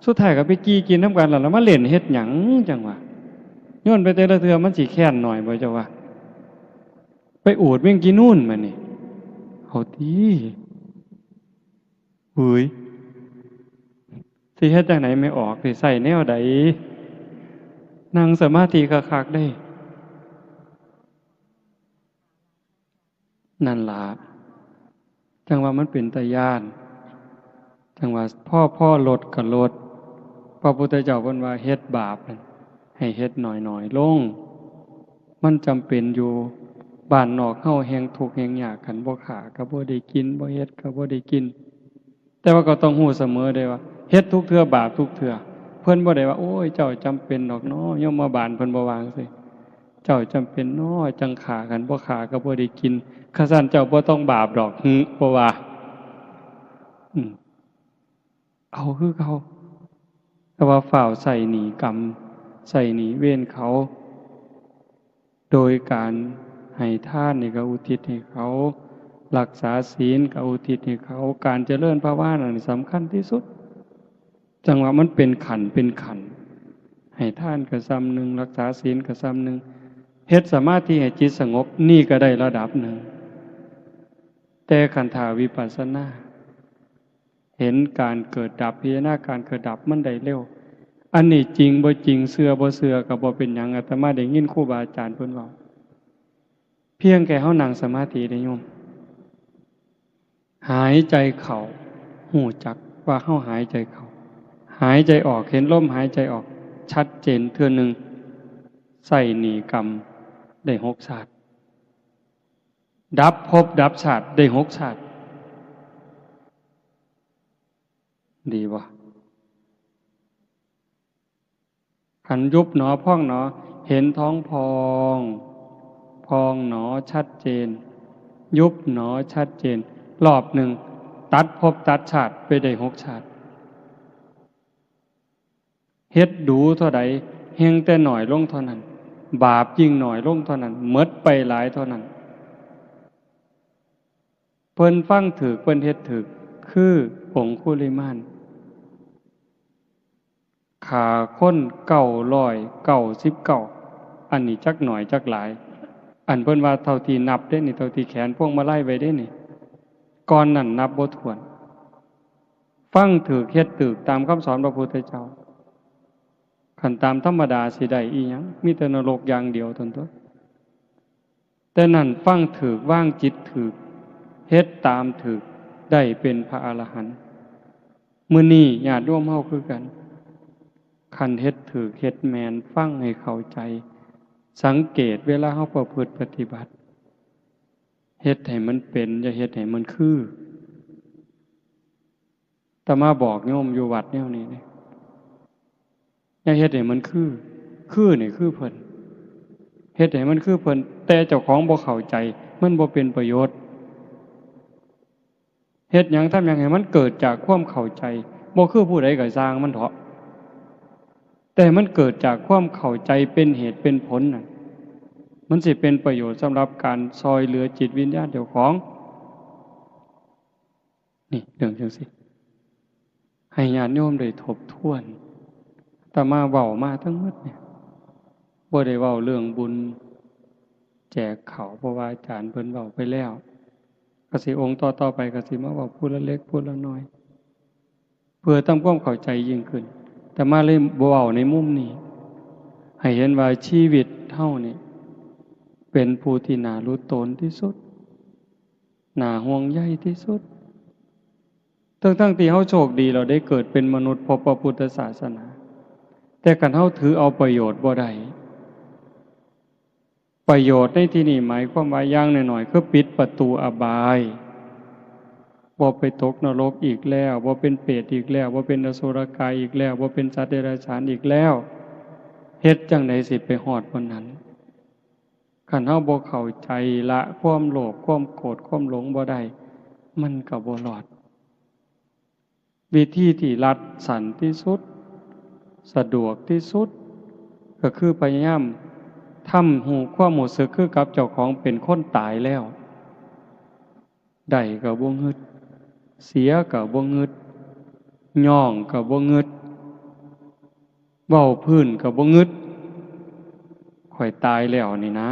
S1: สุดท้ายก็ไปกี้กินนำกันแล้วมาเล่นเฮ็ดหยังจังวะโยนไปแต่ละเทื่อมันสิแค้นหน่อยบ่เจ้าว่าไปอูดแม่งกินนู่นมานี่เอาติเฮ้ยสิเฮ็ดจังไหนไม่ออกสิใส่แนวใดนั่งสมาธิคักๆได้นั่นล่ะจังว่ามันเป็นตาย้านจังว่าพ่อลดก็ลดพระพุทธเจ้าเพิ่นว่าเฮ็ดบาปให้เฮ็ดน้อยๆลงมันจำเป็นอยู่บ้านนอกเฮาแฮงทุกข์แฮงยากกันบ่ขาก็บ่ได้กินบ่เฮ็ดก็บ่ได้กินแต่ว่าก็ต้องรู้เสมอได้ว่าเฮ็ดทุกเทื่อบาปทุกเทื่อเพิ่นบ่ได้ว่าโอ้ยเจ้าจำเป็นดอกเนาะโยมมาบานเพิ่นบ่วาจังซี่เจ้าจำเป็นเนาะจังขากันบ่ขาก็บ่ได้กินคันซั่นเจ้าบ่ต้องบาปดอกบ่ว่าเอาคือเขาแต่ว่าฝ่าวใส่หนีกรรมใส่หนีเวรเขาโดยการให้ทานนี่ก็อุทิศให้เขารักษาศีลก็อุทิศให้เขาการเจริญภาวนานี่สำคัญที่สุดจังว่ามันเป็นขันให้ทานก็ซ้ำหนึ่งรักษาศีลก็ซ้ำหนึ่งเฮ็ดสมาธิให้จิตสงบนี่ก็ได้ระดับหนึ่งแต่ขันธาวิปัสสนาเห็นการเกิดดับพิจารณาการเกิดดับมันได้เร็วอันนี้จริงบ่จริงเชื่อบ่เชื่อก็บ่เป็นหยังอาตมาได้ยินครูบาอาจารย์เพิ่นเว้าเพียงแค่เฮานั่งสมาธิได้โยมหายใจเข้าหูจักว่าเฮาหายใจเข้าหายใจออกเห็นลมหายใจออกชัดเจนเทื่อนึงใส่หนีกรรมได้6ชาติดับภพดับชาติได้6ชาติดีบ่ขันยุบหนอพองหนอเห็นท้องพองหนอชัดเจนยุบหนอชัดเจน รอบหนึ่งตัดภพตัดชาติไปได้6 ชาติเฮ็ดดูเท่าใดเฮงแต่หน่อยลงเท่านั้นบาปยิ่งหน่อยลงเท่านั้นหมดไปหลายเท่านั้นเพิ่นฟังถูกเพิ่นเฮ็ดถูกคือองคุลิมานฆ่าคน999อันนี้จักหน่อยจักหลายอันเพิ่นว่าเท่าที่นับได้นี่เท่าที่แขนพวงมาลัยไว้ได้นี่ก่อนนั้นนับบ่ถ้วนฟังถูกเฮ็ดถูกตามคำสอนพระพุทธเจ้าคันตามธรรมดาสิได้อีหยังมีแต่นรกอย่างเดียวเท่านั้นตัวแต่นั่นฟังถูกวางจิตถูกเฮ็ดตามถูกได้เป็นพระอรหันต์มื้อนี้ญาติโยมเฮาคือกันคันเฮ็ดถูกเฮ็ดแม่นฟังให้เข้าใจสังเกตเวลาเฮาประพฤติปฏิบัติเฮ็ดให้มันเป็นอย่าเฮ็ดให้มันคืออาตมาบอกโยมอยู่วัดแนวนี้นี่อย่าเฮ็ดให้มันคือนี่คือเพิ่นเฮ็ดให้มันคือเพิ่นแต่เจ้าของบ่เข้าใจมันบ่เป็นประโยชน์เฮ็ดหยังทำหยังให้มันเกิดจากความเข้าใจบ่คือผู้ใดก็สร้างมันเถาะแต่มันเกิดจากความเข้าใจเป็นเหตุเป็นผลน่ะมันสิเป็นประโยชน์สำหรับการซอยเหลือจิตวิญญาณเจ้าของนี่เรื่องจังซี่ให้ญาติโยมได้ทบทวนแต่มาเว้ามาทั้งหมดเนี่ยบ่ได้เว้าเรื่องบุญแจกข้าวเพราะว่าอาจารย์เพิ่นเว้าไปแล้วก็สิองค์ต่อๆไปก็สิมาเว้าผู้ละเล็กผู้ละน้อยเพื่อทำความเข้าใจยิ่งขึ้นแต่มาเลยบ่เว้าในมุมนี้ให้เห็นว่าชีวิตเฮานี่เป็นผู้ที่น่ารู้ตนที่สุดน่าห่วงใยที่สุดทั้งที่เฮาโชคดีเราได้เกิดเป็นมนุษย์พบพระพุทธศาสนาแต่คันเฮาถือเอาประโยชน์บ่ได้ประโยชน์ในที่นี้หมายความว่าอย่างน้อยๆคือปิดประตูอบายบ่ไปตกนรกอีกแล้วบ่เป็นเปรตอีกแล้วบ่เป็นอสุรกายอีกแล้วบ่เป็นสัตว์เดรัจฉานอีกแล้วเฮ็ดจังได๋สิไปฮอดวันนั้นคันเฮาบ่เข้าใจละความโลภความโกรธความหลงบ่ได้มันก็บ่รอดวิธีที่รัดสั้นที่สุดสะดวกที่สุดก็คือพยายามทำหูความรู้สึกคือกับเจ้าของเป็นคนตายแล้วได้ก็บ่งึดเสียก็บ่งึดย่องก็บ่งึดเว้าพื้นก็บ่งึดข่อยตายแล้วนี่นะ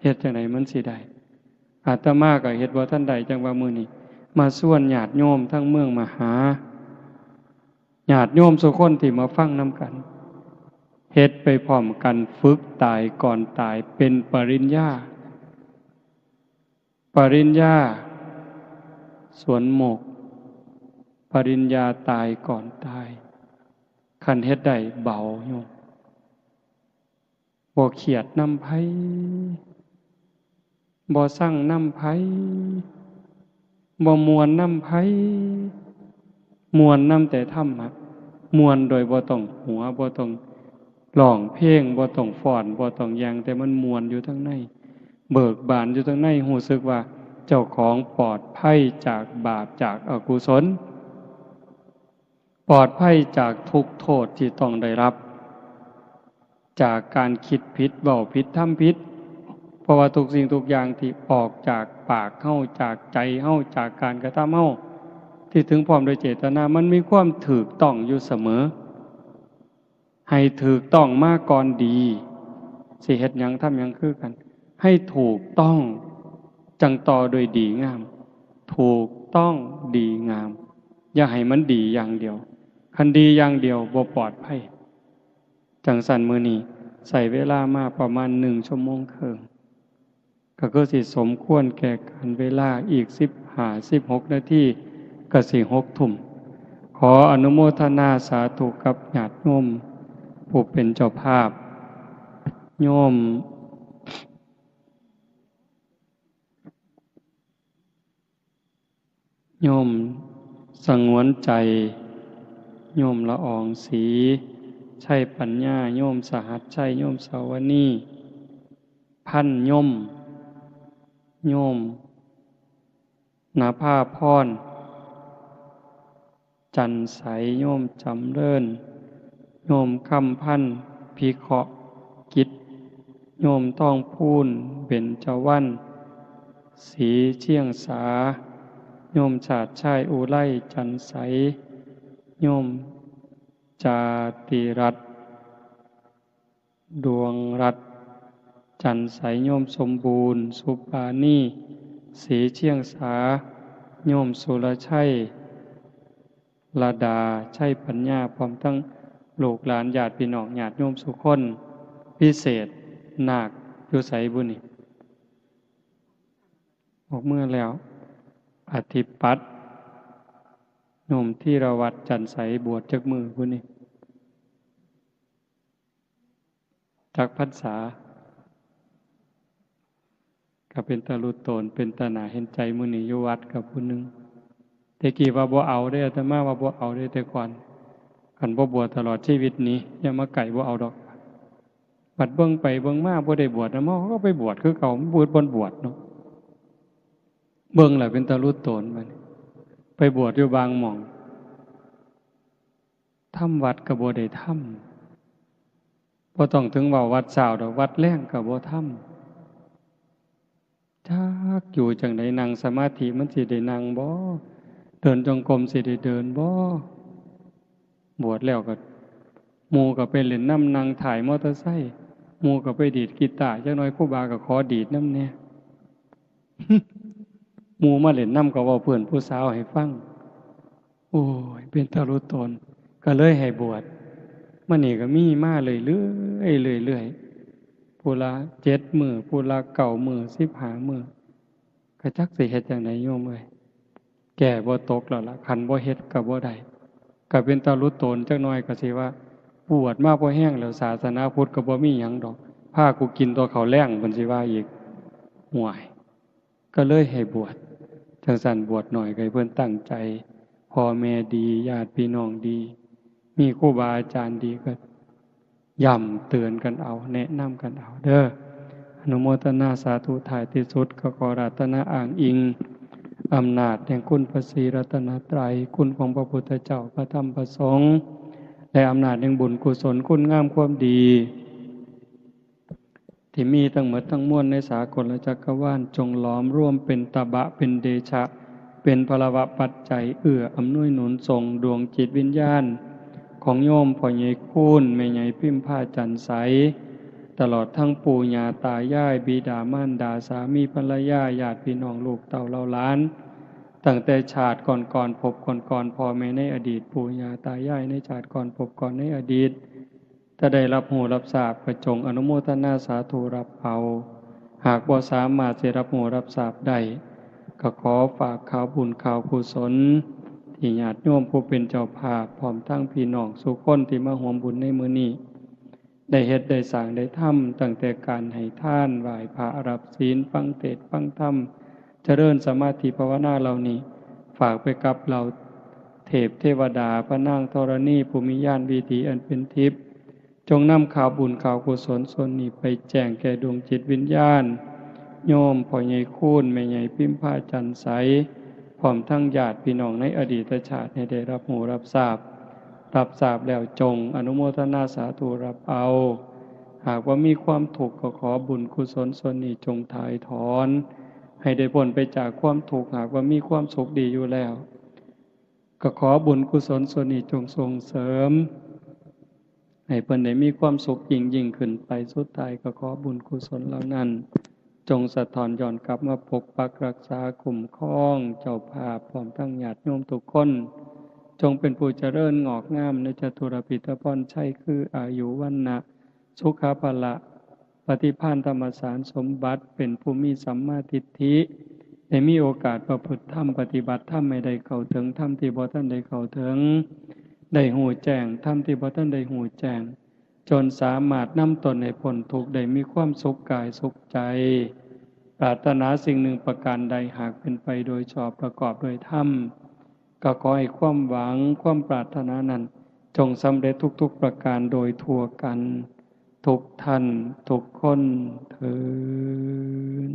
S1: เฮ็ดจังไดมันสิได้อาตมาก็เฮ็ดบ่ทันได้จังว่ามื้อนี้มาส่วนญาติโยมทั้งเมืองมาหาญาติโยมทุกคนที่มาฟังนำกันเฮ็ดไปพร้อมกันฝึกตายก่อนตายเป็นปริญญาสวนหมกปริญญาตายก่อนตายคันเฮ็ดได้เบาโยมบ่เครียดนำไผบ่สั่งนำไผบ่ม่วนนำไผม่วนนำแต่ธรรมะม่วนโดยบ่ต้องหัวบ่ต้องร้องเพลงบ่ต้องฟ้อนบ่ต้องหยังแต่มันม่วนอยู่ทั้งในเบิกบานอยู่ทั้งในรู้สึกว่าเจ้าของปลอดภัยจากบาปจากอกุศลปลอดภัยจากทุกข์โทษที่ต้องได้รับจากการคิดผิดเว้าผิดทำผิดเพราะว่าทุกสิ่งทุกอย่างที่ออกจากปากเฮาจากใจเฮาจากการกระทำเฮาที่ถึงพร้อมโดยเจตนามันมีความถูกต้องอยู่เสมอให้ถูกต้องมาก่อนดีสิเฮ็ดหยังทำหยังคือกันให้ถูกต้องจังต่อโดยดีงามถูกต้องดีงามอย่าให้มันดีอย่างเดียวคันดีอย่างเดียวบ่ปลอดภัยจังสั่นมื้อนี้ใช้เวลามาประมาณ1 ชั่วโมงครึ่งก็คือสิสมควรแก่การเวลาอีก15-16 นาทีก็สิ6 ทุ่มขออนุโมทนาสาธุกับญาติโยมผู้เป็นเจ้าภาพโยมสงวนใจโยมละอองศรีใช่ปัญญาโยมสหัสชัยโยมสาวนีพันโยม ณภาพรจันใสโยมจำเริญโยมคำพันธ์พิเคราะห์กิจโยมต้องพูนเบญจวรรณสีเชียงสาโยมชาติชายอุไลจันใสโยมจาติรัตน์ดวงรัตน์จันใสโยมสมบูรณ์สุปานีสีเชียงสาโยมสุรชัยลาดาชัยปัญญาพร้อมทั้งลูกหลานญาติพี่น้องญาติโยมสุคนพิเศษนาคอยู่ไสบุนี่ออกเมื่อแล้วอธิปัตย์โยมที่ระวัดจันใสบวชจักมือบุนี่จักพรรษาก็เป็นตาลุโตนเป็นตาหนาเห็นใจมื้อนี้อยู่วัดกับผู้หนึงแต่กี้ว่าบ่เอาได้อาตมาว่าบ่เอาได้แต่ก่อนคันบ่บวชตลอดชีวิตนี้อย่ามาไก่บ่เอาดอกบัดเบิ่งไปเบิ่งมาบ่ได้บวชนะหมอเขาก็ไปบวชคือเก่าบวชบ่บวชเนาะเบิ่งแล้วเป็นตาลุโตนบัดไปบวชอยู่บางหม่องทำวัดก็บ่ได้ทำบ่ต้องถึงว่าวัดเช้าดอกวัดแลงก็บ่ทำจักอยู่จังได๋นั่งสมาธิมันสิได้นั่งบ่เดินจงกรมสิได้เดินบ่บวชแล้วก็หมู่ก็ไปเล่นน้ำนั่งถ่ายมอเตอร์ไซค์หมู่ก็ไปดีดกีตาร์จักหน่อยครูบาก็ขอดีดนำแหน่ หมู่มาเล่นน้ำก็เว้าเพื่อนผู้สาวให้ฟังโอ้ยเป็นตารุตนก็เลยให้บวชมื้อนี้ก็มีมาเรื่อยๆผู้ละ7มื้อผู้ละ9มื้อ15มื้อก็จักสิเฮ็ดจังไดโยมเอ้ยแก่บ่ตกแล้วล่ะคันบ่เฮ็ดก็บ่ได้ก็เป็นตารุตนจักหน่อยก็สิว่าบวชมาบ่แห้งแล้วศาสนาพุทธก็บ่มีหยังดอกพากูกินตัวข้าวแล้งเพิ่นสิว่าอีกห่วยก็เลยให้บวชจังซั่นบวชหน่อยก็ให้เพิ่นตั้งใจพ่อแม่ดีญาติพี่น้องดีมีครูบาอาจารย์ดีก็ย้ำเตือนกันเอาแนะนำกันเอาเด้ออนุโมทนาสาธุถ่ายที่สุดก็ขอรัตนาอ้างอิงอำนาจแห่งคุณพระศรีรัตนตรัยคุณของพระพุทธเจ้าพระธรรมพระสงฆ์และอำนาจแห่งบุญกุศลคุณงามความดีที่มีทั้งหมดทั้งมวลในสากลจักรวาลจงหลอมร่วมเป็นตบะเป็นเดชะเป็นพลวะปัจจัยเอื้ออำนวยหนุนส่งดวงจิตวิญญาณของโยมพ่อใหญ่คูณแม่ใหญ่พิมพาจันใสตลอดทั้งปู่ย่าตายายบิดามารดาสามีภรรยาญาติพี่น้องลูกเต่าเหล่าหลานตั้งแต่ชาติก่อนพบก่อนพ่อแม่ในอดีตปู่ย่าตายายในชาติก่อนพบก่อนในอดีตถ้าได้รับหูรับทราบก็จงอนุโมทนาสาธุรับเอาหากบ่สามารถจะรับหูรับทราบได้ก็ขอฝากข่าวบุญข่าวกุศลที่ญาติโยมผู้เป็นเจ้าภาพพร้อมทั้งพี่น้องสุคนที่มาร่วมบุญในมื้อนี้ได้เฮ็ดได้สร้างได้ทำตั้งแต่การให้ทานไหว้พระรับศีลฟังเทศน์ฟังธรรมเจริญสมาธิภาวนาเหล่านี้ฝากไปกับเราเทพเทวดาพระนางธรณีภูมิญาณวิถีอันเป็นทิพย์จงนำข่าวบุญข่าวกุศลส่วนนี้ไปแจ้งแก่ดวงจิตวิญญาณโยมพ่อใหญ่คูณแม่ใหญ่พิมพาจันใสพร้อมทั้งญาติพี่น้องในอดีตชาติให้ได้รับหูรับทราบแล้วจงอนุโมทนาสาธุรับเอาหากว่ามีความทุกข์ก็ขอบุญกุศลส่วนนี้จงถ่ายถอนให้ได้พ้นไปจากความทุกข์หากว่ามีความสุขดีอยู่แล้วก็ขอบุญกุศลส่วนนี้จงส่งเสริมให้เพิ่นได้มีความสุขยิ่งขึ้นไปสุดท้ายก็ขอบุญกุศลเหล่านั้นจงสะท้อนย้อนกลับมาปกปักรักษาคุ้มครองเจ้าภาพพร้อมทั้งญาติโยมทุกคนจงเป็นผู้เจริญงอกงามในจตุรพิธพรชัยคืออายุวันนะสุขภละปฏิภาณธรรมสารสมบัติเป็นผู้มีสัมมาทิฏฐิได้มีโอกาสประพฤติธรรมปฏิบัติธรรมไม่ได้เข้าถึงธรรมที่บ่ทันได้เข้าถึงได้หูแจ้งธรรมที่บ่ทันได้หูแจ้งจนสามารถนำตนให้พ้นทุกข์ได้มีความสุขกายสุขใจปรารถนาสิ่งหนึ่งประการใดหากเป็นไปโดยชอบประกอบโดยธรรมก็ขอให้ความหวังความปรารถนานั้นจงสำเร็จทุกๆประการโดยทั่วกันทุกท่านทุกคนเทอญ